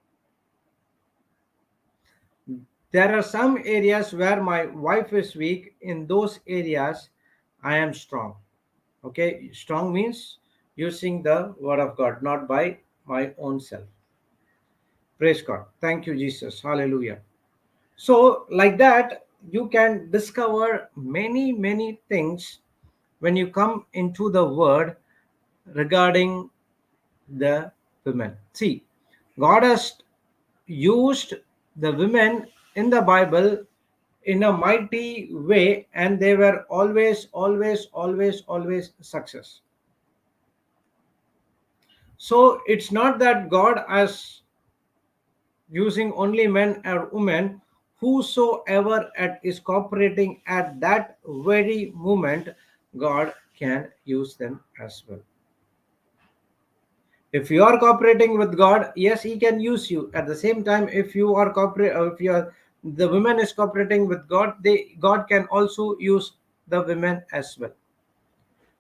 There are some areas where my wife is weak. In those areas, I am strong. Okay, strong means using the word of God, not by my own self. Praise God. Thank you, Jesus. Hallelujah. So, like that, you can discover many, many things when you come into the word regarding the women. See, God has used the women in the Bible in a mighty way, and they were always success. So it's not that God is using only men or women. Whosoever is cooperating at that very moment, God can use them as well. If you are cooperating with God, yes, he can use you. At the same time, if you are if you are the women is cooperating with God, God can also use the women as well,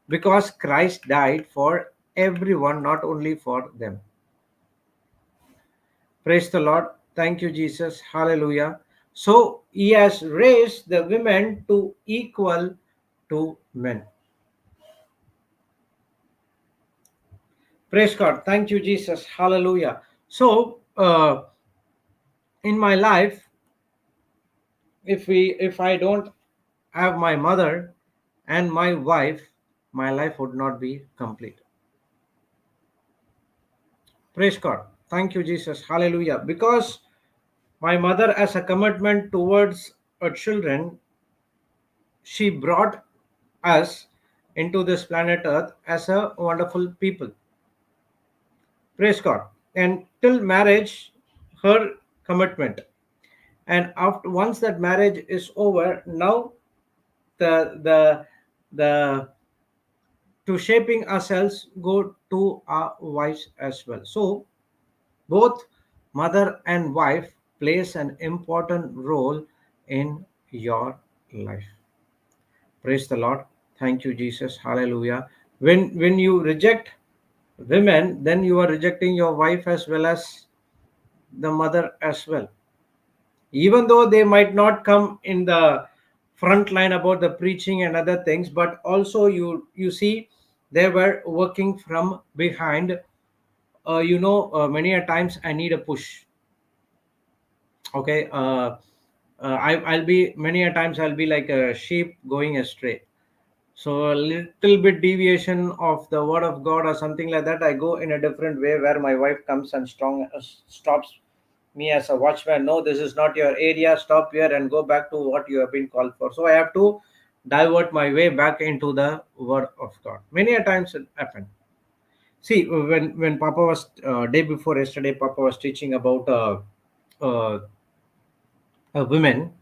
because Christ died for everyone, not only for them. Praise the Lord. Thank you, Jesus. Hallelujah. So he has raised the women to equal to men. Praise God. Thank you, Jesus. Hallelujah. So in my life, if I don't have my mother and my wife, my life would not be complete. Praise God. Thank you, Jesus. Hallelujah. Because my mother, as a commitment towards her children, she brought us into this planet Earth as a wonderful people. Praise God. And till marriage, her commitment. And after once that marriage is over, now the the to shaping ourselves go to our wives as well. So both mother and wife plays an important role in your life. Praise the Lord. Thank you, Jesus. Hallelujah. When you reject women, then you are rejecting your wife as well as the mother as well. Even though they might not come in the front line about the preaching and other things, but also you see They were working from behind. Many a times I need a push. Okay. I'll be many a times I'll be like a sheep going astray. So a little bit deviation of the word of God or something like that, I go in a different way where my wife comes and stops me as a watchman. No, this is not your area. Stop here and go back to what you have been called for. So I have to divert my way back into the word of God. Many a times it happened. See, when Papa was day before yesterday, Papa was teaching about uh, a woman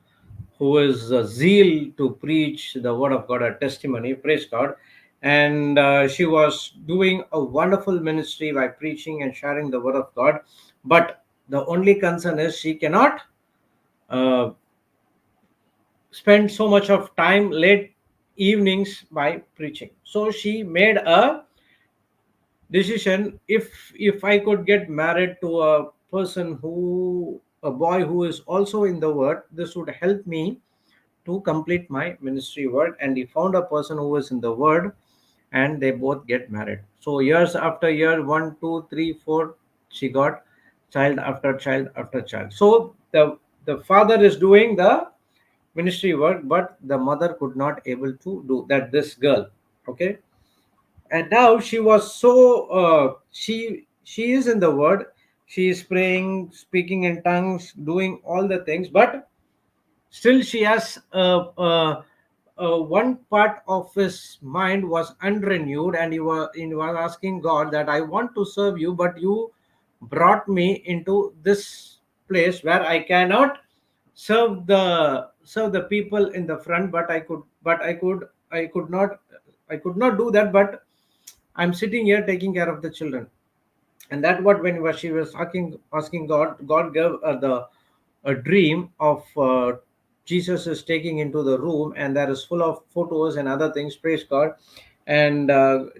who is zeal to preach the word of God, a testimony, praise God. And she was doing a wonderful ministry by preaching and sharing the word of God. But the only concern is she cannot uh, spend so much of time late evenings by preaching. So she made a decision, if I could get married to a person who a boy who is also in the word, this would help me to complete my ministry work. And he found a person who was in the word, and they both get married. So years after year, 1 2 3 4, she got child after child after child. So the father is doing the ministry work, but the mother could not able to do that, this girl. Okay. And now she was so she is in the word, she is praying, speaking in tongues, doing all the things, but still she has one part of his mind was unrenewed, and he was asking God that I want to serve you, but you brought me into this place where I cannot serve the people in the front, but I could not do that. But I'm sitting here taking care of the children. And that what when she was asking God gave the a dream of Jesus is taking into the room, and that is full of photos and other things, praise God. And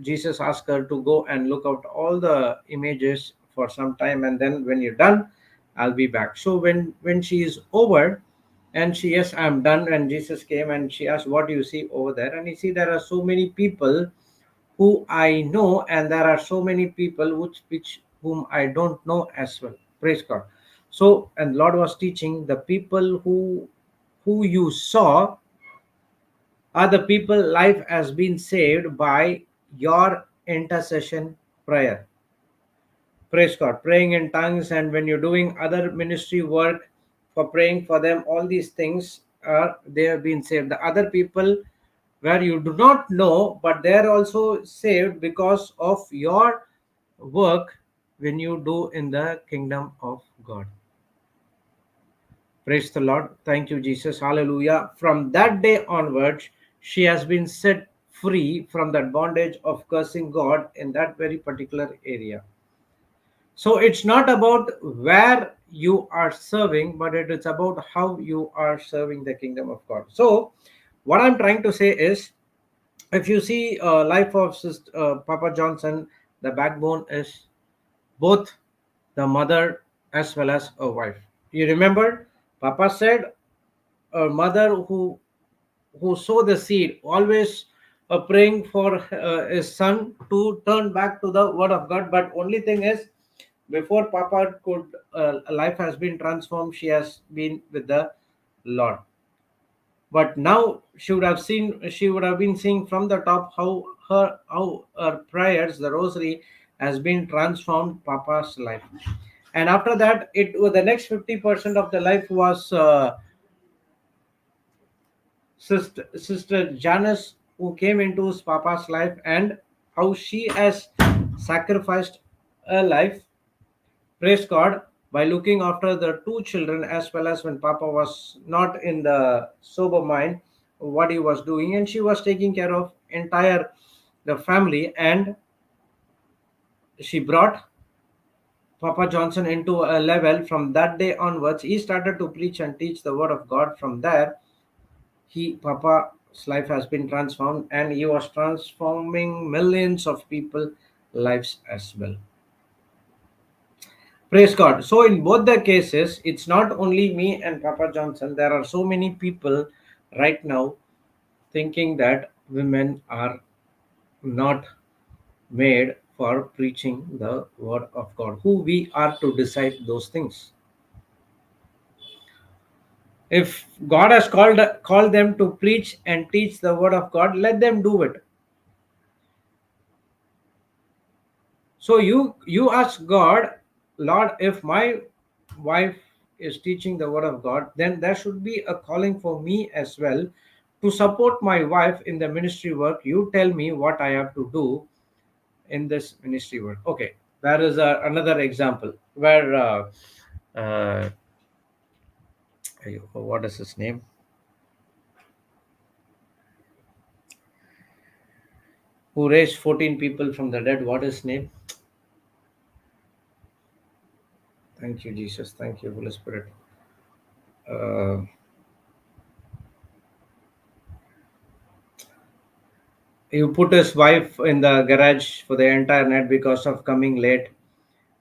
Jesus asked her to go and look out all the images for some time, and then when you're done, I'll be back. So when she is over, and she, yes, I'm done, and Jesus came and she asked, what do you see over there? And you see there are so many people who I know, and there are so many people which whom I don't know as well. Praise God. So, and Lord was teaching, the people who you saw are the people life has been saved by your intercession prayer. Praise God. Praying in tongues, and when you're doing other ministry work for praying for them, all these things are they have been saved. The other people where you do not know, but they are also saved because of your work when you do in the kingdom of God. Praise the Lord. Thank you, Jesus. Hallelujah. From that day onwards, she has been set free from that bondage of cursing God in that very particular area. So it's not about where you are serving, but it is about how you are serving the kingdom of God. So what I'm trying to say is, if you see life of Papa Johnson, the backbone is both the mother as well as a wife. You remember, Papa said a mother who sow the seed, always praying for his son to turn back to the word of God. But only thing is, before Papa could life has been transformed, she has been with the Lord. But now she would have been seeing from the top how her prayers, the rosary, has been transformed Papa's life. And after that, the next 50% of the life was sister Janice, who came into his Papa's life, and how she has sacrificed her life, praise God, by looking after the two children, as well as when Papa was not in the sober mind what he was doing, and she was taking care of entire the family. And she brought Papa Johnson into a level. From that day onwards, he started to preach and teach the word of God. From there, Papa's life has been transformed, and he was transforming millions of people lives as well. Praise God. So in both the cases, it's not only me and Papa Johnson. There are so many people right now thinking that women are not. made for preaching the word of God. Who we are to decide those things? If God has called them to preach and teach the word of God, let them do it. So you ask God, Lord, if my wife is teaching the word of God, then there should be a calling for me as well to support my wife in the ministry work. You tell me what I have to do in this ministry work. Okay, there is another example where uh, what is his name? Who raised 14 people from the dead? What is his name? Thank you, Jesus. Thank you, Holy Spirit. Uh, he put his wife in the garage for the entire night because of coming late,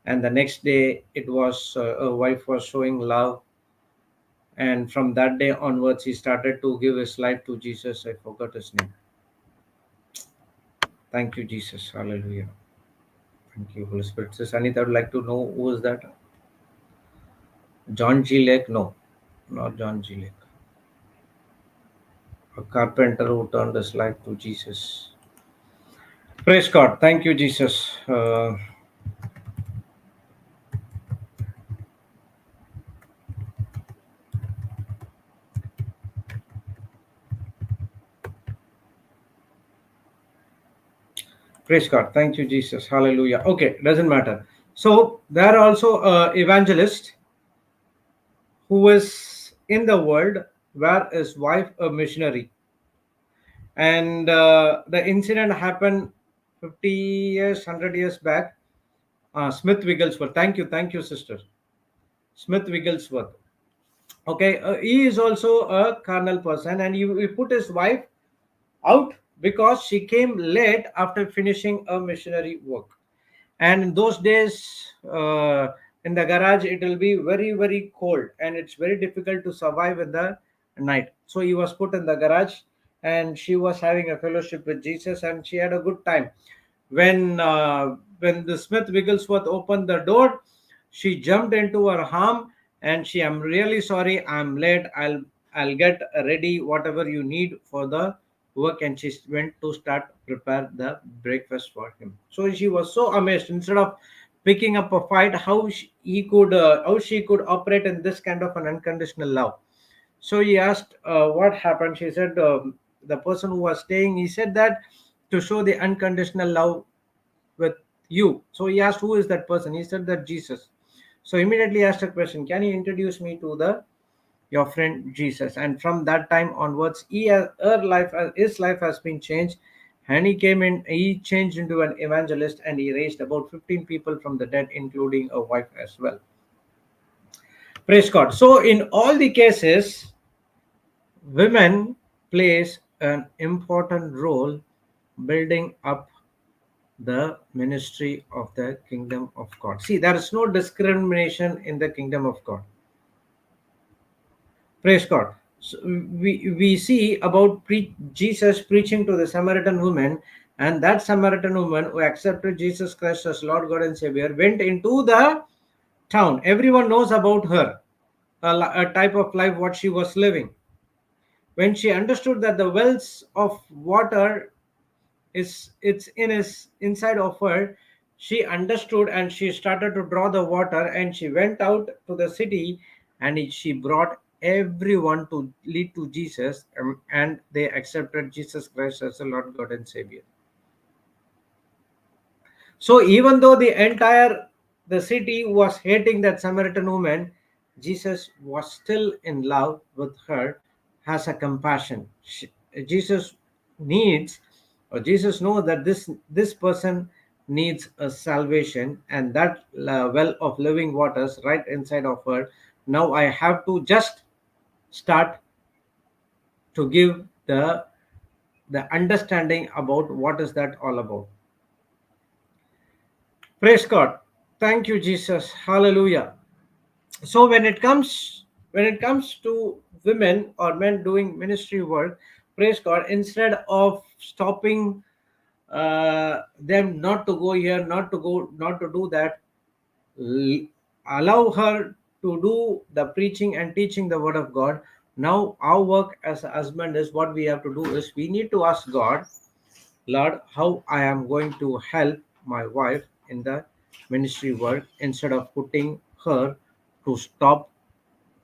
and the next day it was a wife was showing love, and from that day onwards he started to give his life to Jesus. I forgot his name. Thank you, Jesus. Hallelujah. Thank you, Holy Spirit. Sister Anita, I would like to know who is that? John G. Lake? No, not John G. Lake. A carpenter who turned his life to Jesus. Praise God. Thank you, Jesus. Praise God. Thank you, Jesus. Hallelujah. Okay, doesn't matter. So there are also evangelist who is in the world where his wife a missionary, and the incident happened 50 years, 100 years back. Smith Wigglesworth. Thank you, sister. Smith Wigglesworth. Okay, he is also a carnal person, and he put his wife out because she came late after finishing a missionary work. And in those days, in the garage it will be very very cold, and it's very difficult to survive in the night. So he was put in the garage, and she was having a fellowship with Jesus, and she had a good time. When the Smith Wigglesworth opened the door, she jumped into her arm, and she, I'm really sorry, I'm late, I'll get ready whatever you need for the work. And she went to start prepare the breakfast for him. So she was so amazed. Instead of picking up a fight, how she could operate in this kind of an unconditional love. So he asked what happened. She said, the person who was staying, he said that to show the unconditional love with you. So he asked, who is that person? He said that Jesus. So immediately asked a question, can you introduce me to the your friend Jesus? And from that time onwards, his life has been changed, and he changed into an evangelist, and he raised about 15 people from the dead, including a wife as well. Praise God. So in all the cases, women plays an important role building up the ministry of the kingdom of God. See, there is no discrimination in the kingdom of God. Praise God. So we see about Jesus preaching to the Samaritan woman, and that Samaritan woman who accepted Jesus Christ as Lord God and Savior went into the town. Everyone knows about her, a type of life what she was living. When she understood that the wells of water it's in his inside of her, she understood, and she started to draw the water, and she went out to the city, and she brought everyone to lead to Jesus, and they accepted Jesus Christ as the Lord God and Savior. So even though the city was hating that Samaritan woman, Jesus was still in love with her, has a compassion. Jesus needs, or Jesus knows that this person needs a salvation, and that well of living waters right inside of her. Now I have to just start to give the understanding about what is that all about. Praise God. Thank you, Jesus. Hallelujah. So when it comes to women or men doing ministry work, praise God, instead of stopping them not to go here, not to go, not to do that. L- Allow her to do the preaching and teaching the word of God. Now, our work as a husband is what we have to do is we need to ask God, Lord, how I am going to help my wife in the ministry work instead of putting her to stop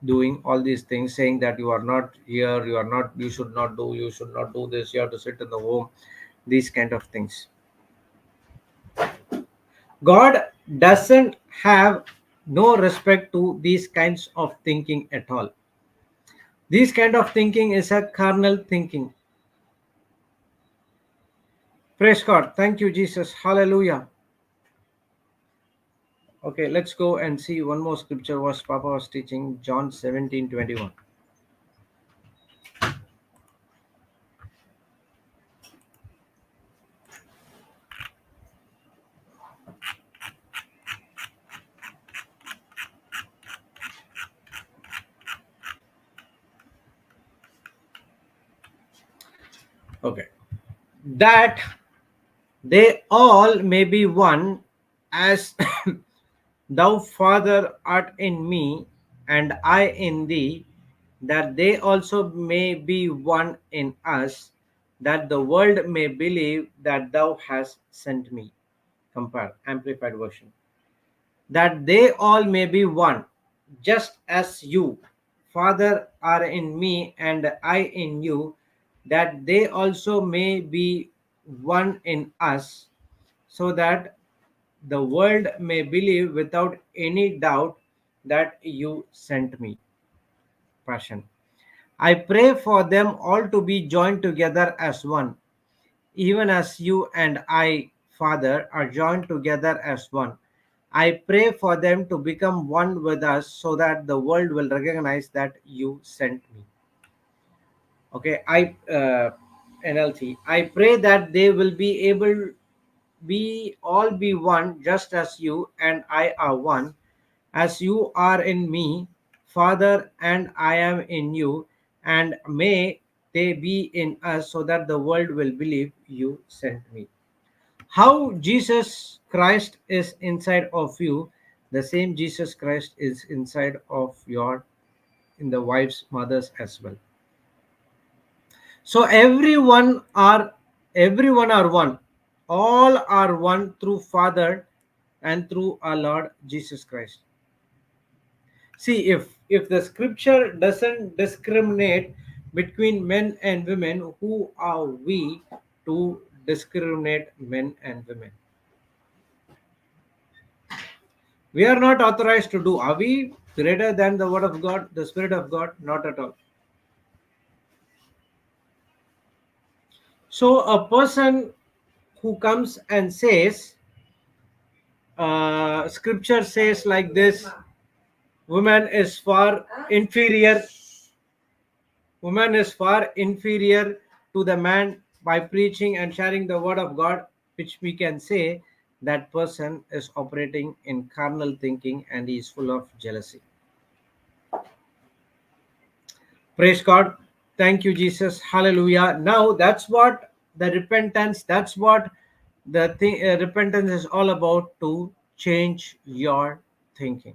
doing all these things, saying that you are not here, you are not, you should not do this, you have to sit in the home, these kind of things. God doesn't have no respect to these kinds of thinking at all. This kind of thinking is a carnal thinking. Praise God. Thank you, Jesus. Hallelujah. Okay, let's go and see one more scripture was Papa was teaching, John 17:21. Okay. That they all may be one, as thou, Father, art in me, and I in thee, that they also may be one in us, that the world may believe that thou hast sent me. Compare, Amplified Version. That they all may be one, just as you, Father, are in me, and I in you, that they also may be one in us, so that the world may believe without any doubt that you sent me. Passion. I pray for them all to be joined together as one, even as you and I, Father, are joined together as one. I pray for them to become one with us so that the world will recognize that you sent me. Okay, NLT. I pray that they will be able we all be one, just as you and I are one, as you are in me, Father, and I am in you, and may they be in us so that the world will believe you sent me. How Jesus Christ is inside of you, the same Jesus Christ is inside of your in the wives, mothers as well. So everyone are one. All are one through Father and through our Lord Jesus Christ. See, if the scripture doesn't discriminate between men and women, who are we to discriminate men and women? We are not authorized to do. Are we greater than the word of God, the Spirit of God? Not at all. So a person who comes and says, scripture says like this, woman is far inferior, woman is far inferior to the man, by preaching and sharing the word of God, which we can say that person is operating in carnal thinking and he is full of jealousy. Praise God. Thank you, Jesus. Hallelujah. Now that's what the repentance, that's what the thing, repentance is all about, to change your thinking.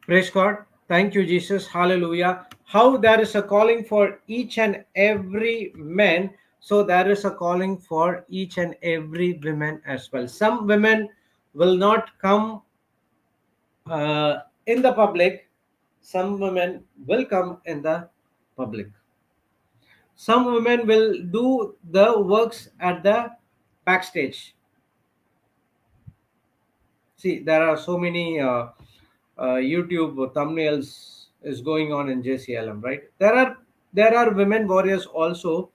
Praise God. Thank you, Jesus. Hallelujah. How there is a calling for each and every man, so there is a calling for each and every woman as well. Some women will not come in the public, some women will come in the public. Some women will do the works at the backstage. See, there are so many YouTube thumbnails is going on in JCILM, right? There are women warriors also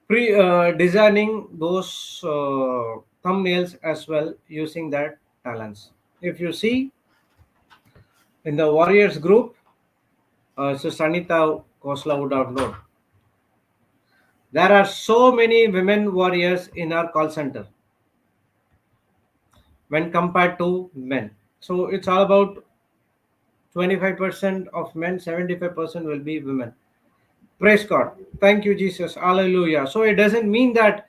designing those thumbnails as well, using their talents. If you see in the warriors group, so Sanita Kosla would have known. There are so many women warriors in our call center when compared to men. So it's all about 25% of men, 75% will be women. Praise God. Thank you, Jesus. Hallelujah. So it doesn't mean that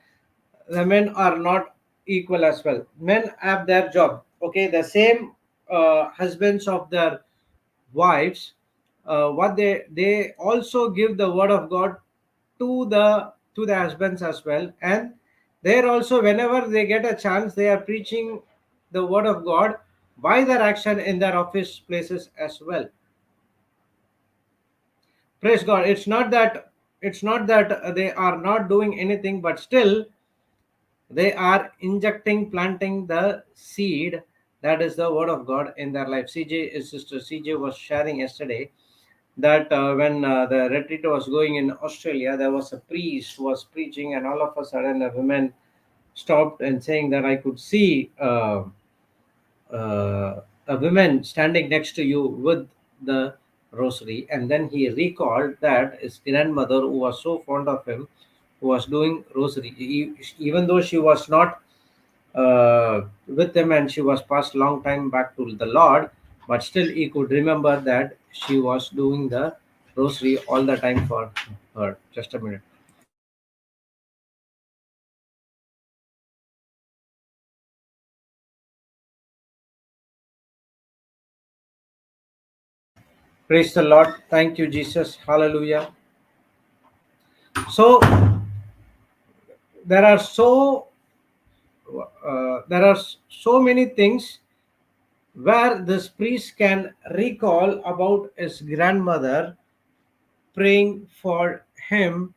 the men are not equal as well. Men have their job. Okay, the same husbands of their wives, what they also give the word of God to the husbands as well, and they're also, whenever they get a chance, they are preaching the word of God by their action in their office places as well. Praise God. It's not that they are not doing anything, but still they are injecting, planting the seed, that is the word of God in their life. Sister CJ was sharing yesterday that when the retreat was going in Australia, there was a priest who was preaching, and all of a sudden a woman stopped and saying that I could see a woman standing next to you with the rosary. And then he recalled that his grandmother, who was so fond of him, who was doing rosary, even though she was not with him and she was passed long time back to the Lord, but still he could remember that she was doing the rosary all the time for her. Just a minute. Praise the Lord. Thank you, Jesus. Hallelujah. So there are so so many things where this priest can recall about his grandmother praying for him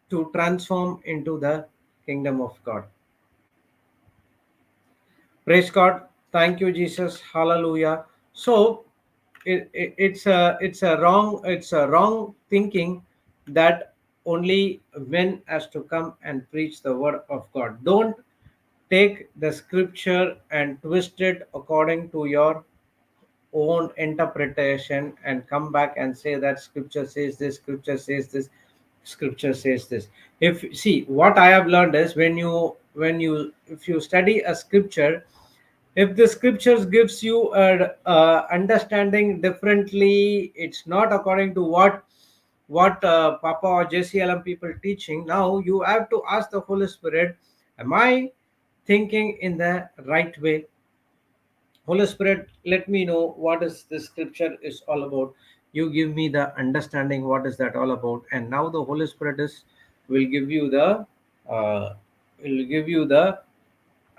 to transform into the kingdom of God. Praise God. Thank you, Jesus. Hallelujah. So it's a wrong thinking that only men has to come and preach the word of God. Don't take the scripture and twist it according to your own interpretation and come back and say that scripture says this, scripture says this, scripture says this. If see, what I have learned is, when you if you study a scripture, if the scriptures gives you a understanding differently, it's not according to what Papa or JCILM people teaching. Now you have to ask the Holy Spirit, am I thinking in the right way? Holy Spirit, let me know what is this scripture is all about. You give me the understanding what is that all about, and now the Holy Spirit is will give you the uh, will give you the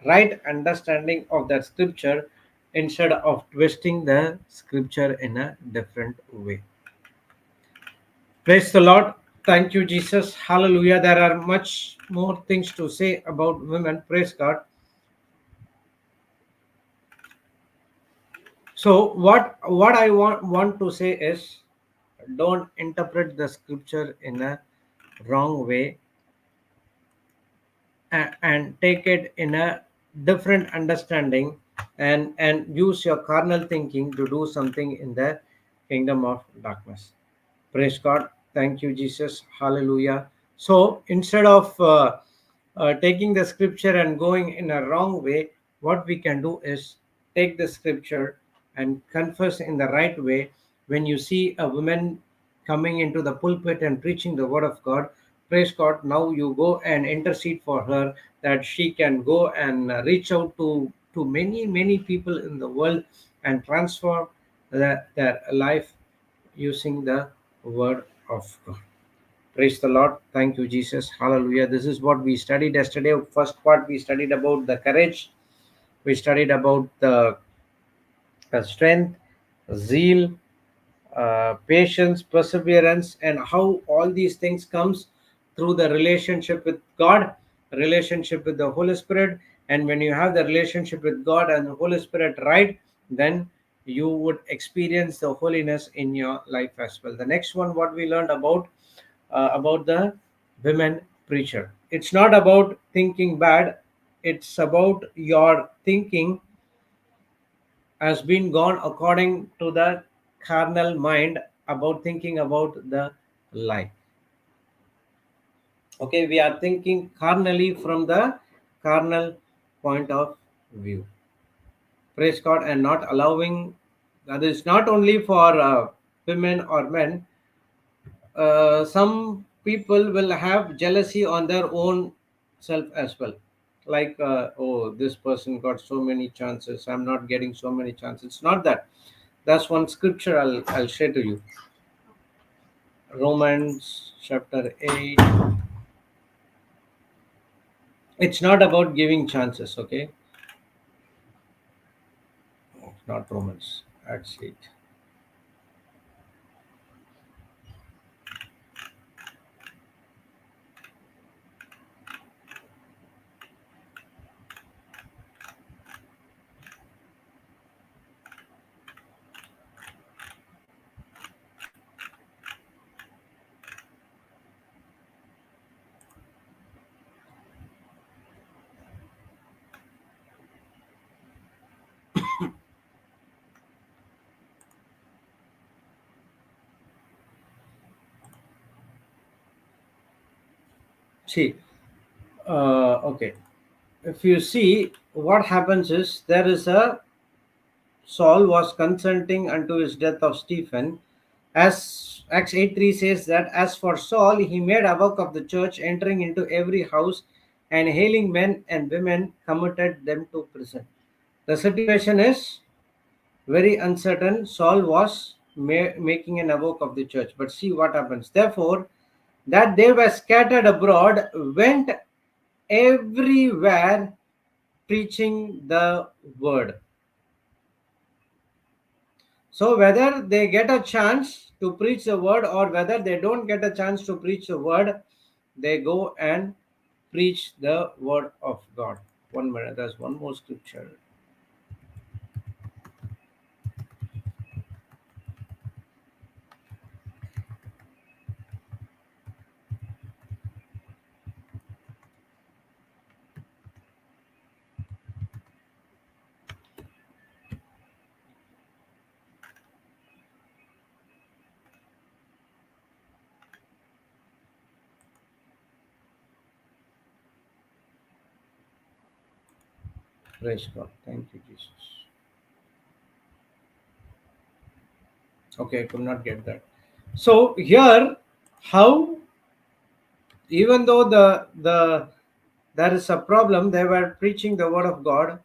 right understanding of that scripture instead of twisting the scripture in a different way. Praise the Lord. Thank you, Jesus. Hallelujah. There are much more things to say about women. Praise God. So what I want to say is, don't interpret the scripture in a wrong way, and take it in a different understanding, and use your carnal thinking to do something in the kingdom of darkness. Praise God. Thank you, Jesus. Hallelujah. So instead of taking the scripture and going in a wrong way, what we can do is take the scripture and confess in the right way. When you see a woman coming into the pulpit and preaching the word of God, praise God, now you go and intercede for her, that she can go and reach out to many, many people in the world and transform their life using the word of God. Praise the Lord. Thank you, Jesus. Hallelujah. This is what we studied yesterday. First part, we studied about the courage. We studied about the strength, zeal, patience, perseverance, and how all these things comes through the relationship with God, relationship with the Holy Spirit. And when you have the relationship with God and the Holy Spirit right, then you would experience the holiness in your life as well. The next one, what we learned about the women preacher. It's not about thinking bad. It's about your thinking has been gone according to the carnal mind, about thinking about the lie. Okay, we are thinking carnally from the carnal point of view. Praise God, and not allowing That is not only for women or men. Some people will have jealousy on their own self as well. Like, oh, this person got so many chances. I'm not getting so many chances. It's not that. That's one scripture I'll share to you. Romans chapter 8. It's not about giving chances, okay? Not Romans. Acts 8. See, okay. If you see, what happens is there is a Saul was consenting unto his death of Stephen. As Acts 8:3 says that, as for Saul, he made havoc of the church, entering into every house and hailing men and women, committed them to prison. The situation is very uncertain. Saul was making an havoc of the church. But see what happens. Therefore, that they were scattered abroad, went everywhere preaching the word. So whether they get a chance to preach the word or whether they don't get a chance to preach the word, they go and preach the word of God. 1 minute, there's one more scripture. Praise God. Thank you, Jesus. Okay, I could not get that. So here, how, even though the there is a problem, they were preaching the word of God,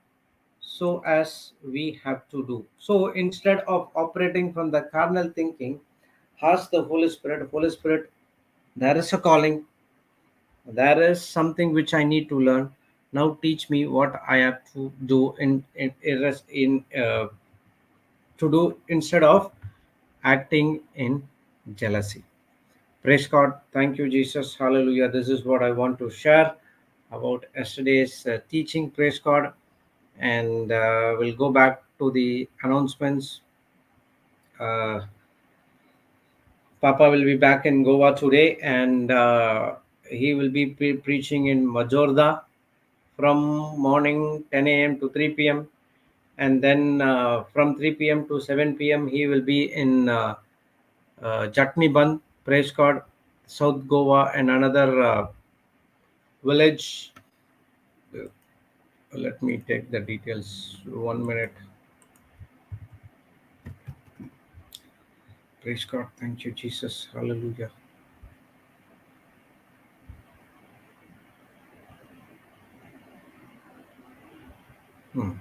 so as we have to do. So instead of operating from the carnal thinking, ask the Holy Spirit, Holy Spirit, there is a calling, there is something which I need to learn. Now teach me what I have to do in to do instead of acting in jealousy. Praise God. Thank you, Jesus. Hallelujah. This is what I want to share about yesterday's teaching. Praise God. And we'll go back to the announcements. Uh, Papa will be back in Goa today, and he will be preaching in Majorda from morning 10 a.m. to 3 p.m. And then from 3 p.m. to 7 p.m. he will be in Jatni Band, Praise God, South Goa, and another village. Let me take the details. 1 minute. Praise God. Thank you, Jesus. Hallelujah. Hmm.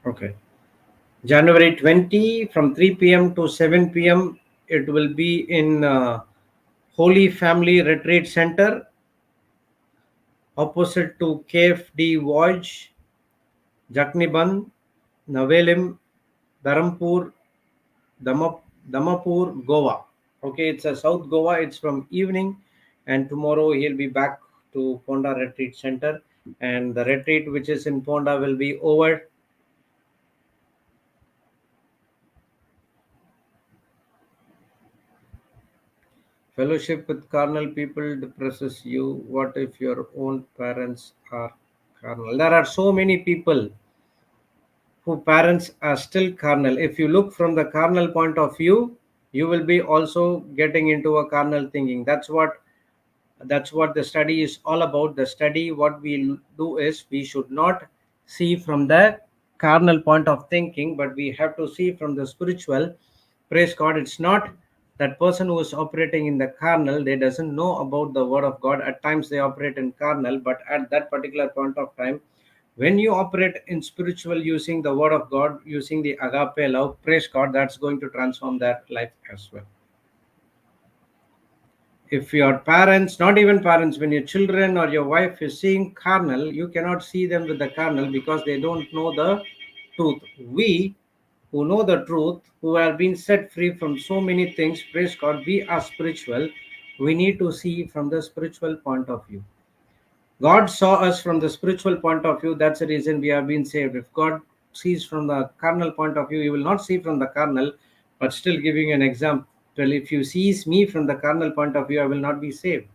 Okay. January 20 from 3 p.m. to 7 p.m. It will be in Holy Family Retreat Center, opposite to KFD Voyage, Jakniban, Navelim, Dharampur, Damapur, Goa. Okay, it's a South Goa. It's from evening, and tomorrow he'll be back to Ponda Retreat Center. And the retreat which is in Ponda will be over. Fellowship with carnal people depresses you. What if your own parents are carnal? There are so many people who parents are still carnal. If you look from the carnal point of view, you will be also getting into a carnal thinking. That's what That's what the study is all about. The study, what we do is, we should not see from the carnal point of thinking, but we have to see from the spiritual. Praise God. It's not that person who is operating in the carnal, they doesn't know about the word of God. At times they operate in carnal, but at that particular point of time, when you operate in spiritual using the word of God, using the agape love, praise God, that's going to transform their life as well. If your parents, not even parents, when your children or your wife is seeing carnal, you cannot see them with the carnal because they don't know the truth. We who know the truth, who have been set free from so many things, praise God, we are spiritual. We need to see from the spiritual point of view. God saw us from the spiritual point of view. That's the reason we have been saved. If God sees from the carnal point of view, He will not see from the carnal. But still, giving an example, if you sees me from the carnal point of view, I will not be saved.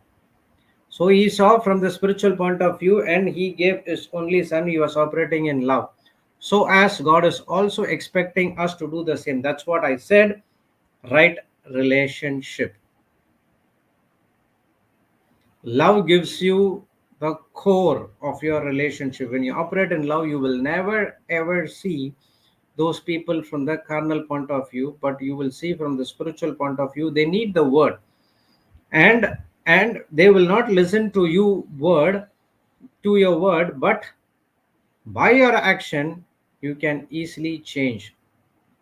So He saw from the spiritual point of view, and He gave His only Son. He was operating in love. So as God is also expecting us to do the same. That's what I said. Right relationship. Love gives you the core of your relationship. When you operate in love, you will never ever see those people from the carnal point of view, but you will see from the spiritual point of view. They need the word, and they will not listen to you word, to your word, but by your action you can easily change.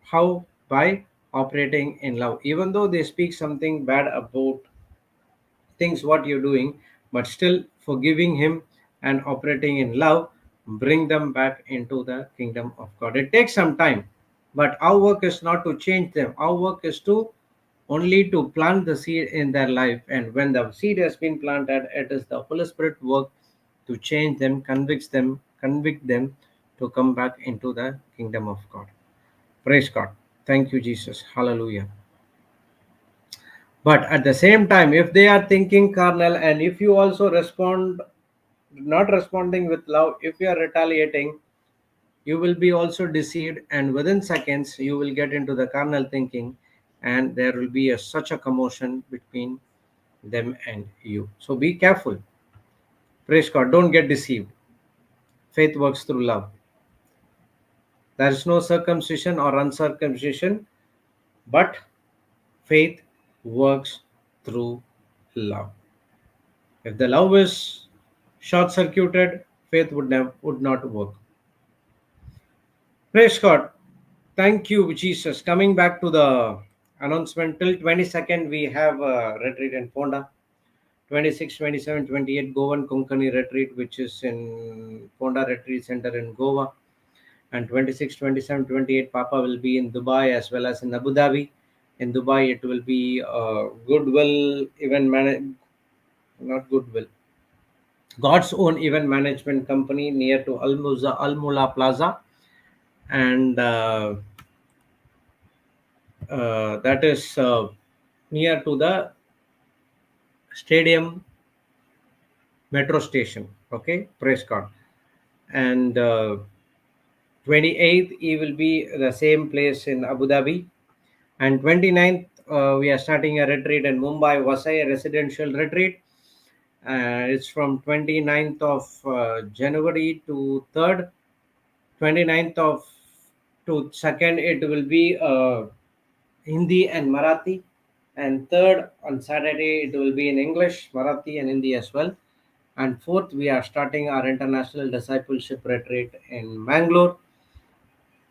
How? By operating in love. Even though they speak something bad about things what you're doing, but still forgiving him and operating in love, bring them back into the kingdom of God. It takes some time, but our work is not to change them. Our work is to only to plant the seed in their life, and when the seed has been planted, it is the Holy Spirit work to change them, convict them to come back into the kingdom of God. Praise God. Thank you, Jesus. Hallelujah. But at the same time, if they are thinking carnal, and if you also respond, not responding with love, if you are retaliating, you will be also deceived, and within seconds you will get into the carnal thinking, and there will be such a commotion between them and you. So be careful. Praise God. Don't get deceived. Faith works through love. There is no circumcision or uncircumcision, but faith works through love. If the love is short circuited, faith would not work. Praise God. Thank you, Jesus. Coming back to the announcement, till 22nd, we have a retreat in Ponda. 26, 27, 28, Goan Konkani retreat, which is in Ponda Retreat Center in Goa. And 26, 27, 28, Papa will be in Dubai as well as in Abu Dhabi. In Dubai, it will be Goodwill event not Goodwill, God's own event management company near to Al Mula Plaza, and that is near to the stadium metro station. Okay, praise God. And 28th, he will be the same place in Abu Dhabi. And 29th, we are starting a retreat in Mumbai, Vasai, a residential retreat. It's from 29th of January to 3rd. 29th of to 2nd, it will be Hindi and Marathi. And 3rd, on Saturday, it will be in English, Marathi, and Hindi as well. And 4th, we are starting our international discipleship retreat in Mangalore.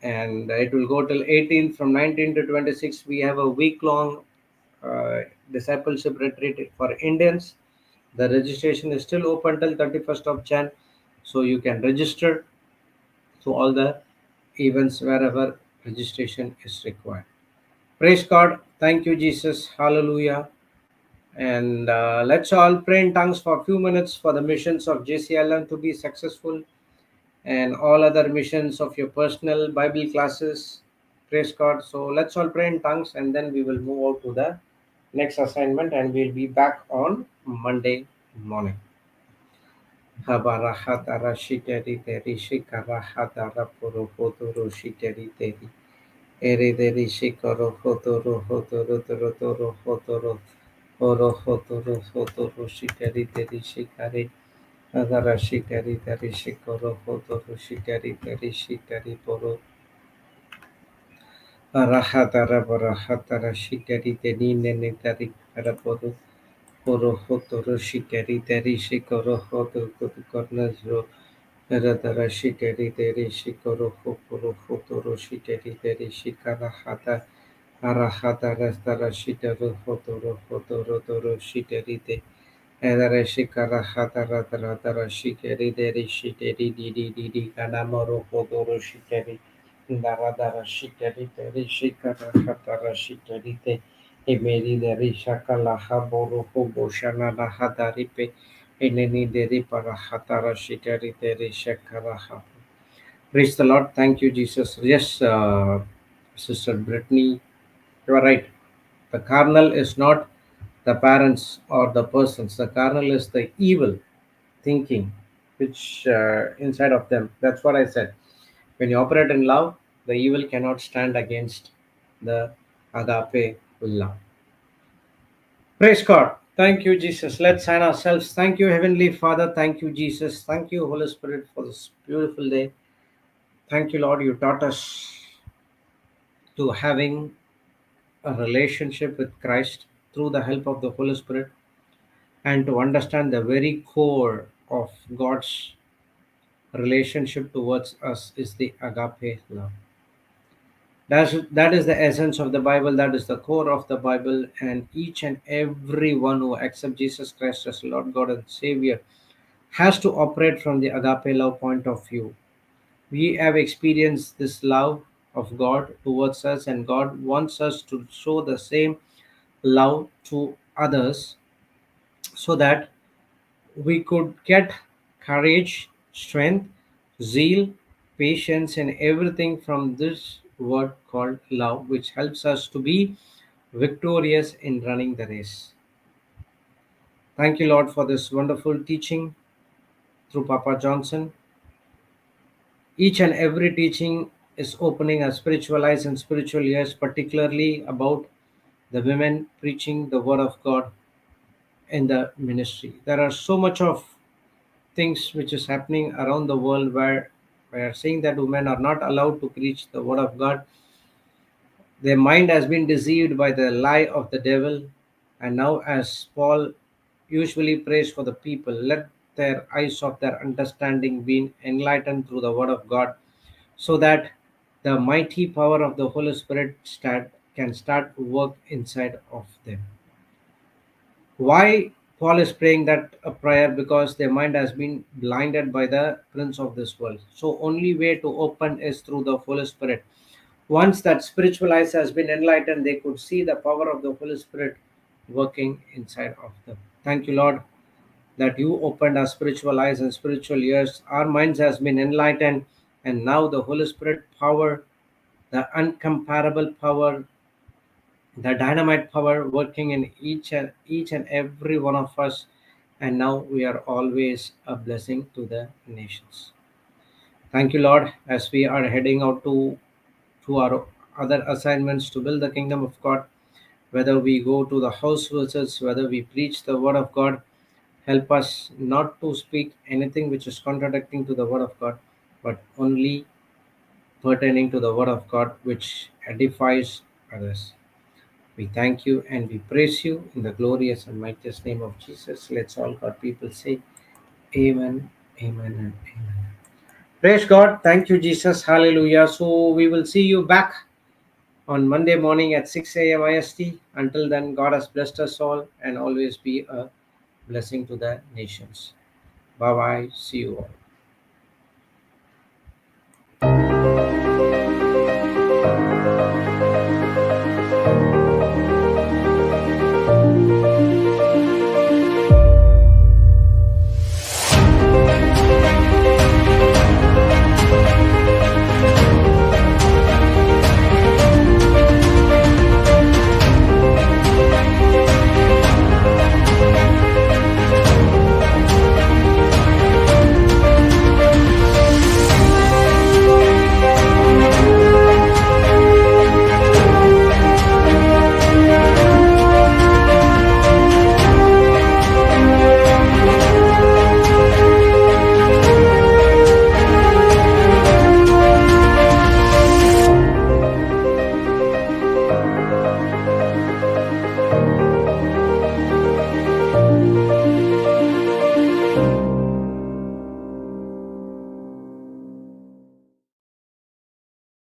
And it will go till 18th. From 19 to 26, we have a week-long uh, discipleship retreat for Indians. The registration is still open till 31st of Jan. So you can register to all the events wherever registration is required. Praise God. Thank you, Jesus. Hallelujah. And let's all pray in tongues for a few minutes for the missions of JCILM to be successful, and all other missions of your personal Bible classes. Praise God. So let's all pray in tongues, and then we will move out to the next assignment, and we'll be back on Monday morning. Habarahatara shiteri teri shikarahatara purokotoro shiteri teri. Ere teri shikaro hotoro hotoro toro toro hotoro. Oro hotoro hotoro shikari teri shikari. Adara shikari teri shikoro hotoro shikari teri shikari poro. Arahatara barahatara shikari teri nene teri karaporo. Poro hotoro shikari teri shikoro hotoro kornazro. Aradara shikari teri shikoro hoporo hotoro shikari teri shikara hata. Arahata rastara shitaro hotoro hotoro toro shikari te. Edare shikara hatara taratara shikeri deri shikeri di kanamoro hodoro shikeri daradara shikeri deri shikara hatara shikeri te emeri deri shakala haboro hobo shana hatari pe eneni deri para hatara shikeri deri shakara ha. Praise the Lord. Thank you, Jesus. Yes, Sister Brittany, you are right. The carnal is not the parents or the persons. The carnal is the evil thinking which inside of them. That's what I said. When you operate in love, the evil cannot stand against the agape love. Praise God. Thank you, Jesus. Let's sign ourselves. Thank you, Heavenly Father. Thank you, Jesus. Thank you, Holy Spirit, for this beautiful day. Thank you, Lord. You taught us to having a relationship with Christ through the help of the Holy Spirit and to understand the very core of God's relationship towards us is the agape love. That is the essence of the Bible. That is the core of the Bible. And each and every one who accepts Jesus Christ as Lord God and Savior has to operate from the agape love point of view. We have experienced this love of God towards us, and God wants us to show the same love to others so that we could get courage, strength, zeal, patience, and everything from this word called love, which helps us to be victorious in running the race. Thank you, Lord, for this wonderful teaching through Papa Johnson. Each and every teaching is opening our spiritual eyes and spiritual ears, particularly about the women preaching the word of God in the ministry. There are so much of things which is happening around the world where we are saying that women are not allowed to preach the word of God. Their mind has been deceived by the lie of the devil. And now, as Paul usually prays for the people, let their eyes of their understanding be enlightened through the word of God, so that the mighty power of the Holy Spirit can start work inside of them. Why Paul is praying that a prayer? Because their mind has been blinded by the prince of this world. So only way to open is through the Holy Spirit. Once that spiritual eyes has been enlightened, they could see the power of the Holy Spirit working inside of them. Thank you, Lord, that you opened our spiritual eyes and spiritual ears. Our minds has been enlightened, and now the Holy Spirit power, the uncomparable power, the dynamite power working in each and every one of us, and now we are always a blessing to the nations. Thank you, Lord, as we are heading out to our other assignments to build the kingdom of God. Whether we go to the house visits, whether we preach the word of God, help us not to speak anything which is contradicting to the word of God, but only pertaining to the word of God which edifies others. We thank you and we praise you in the glorious and mightiest name of Jesus. Let's all God people say amen, amen, and amen. Praise God. Thank you, Jesus. Hallelujah. So we will see you back on Monday morning at 6 a.m. IST. Until then, God has blessed us all and always be a blessing to the nations. Bye bye. See you all.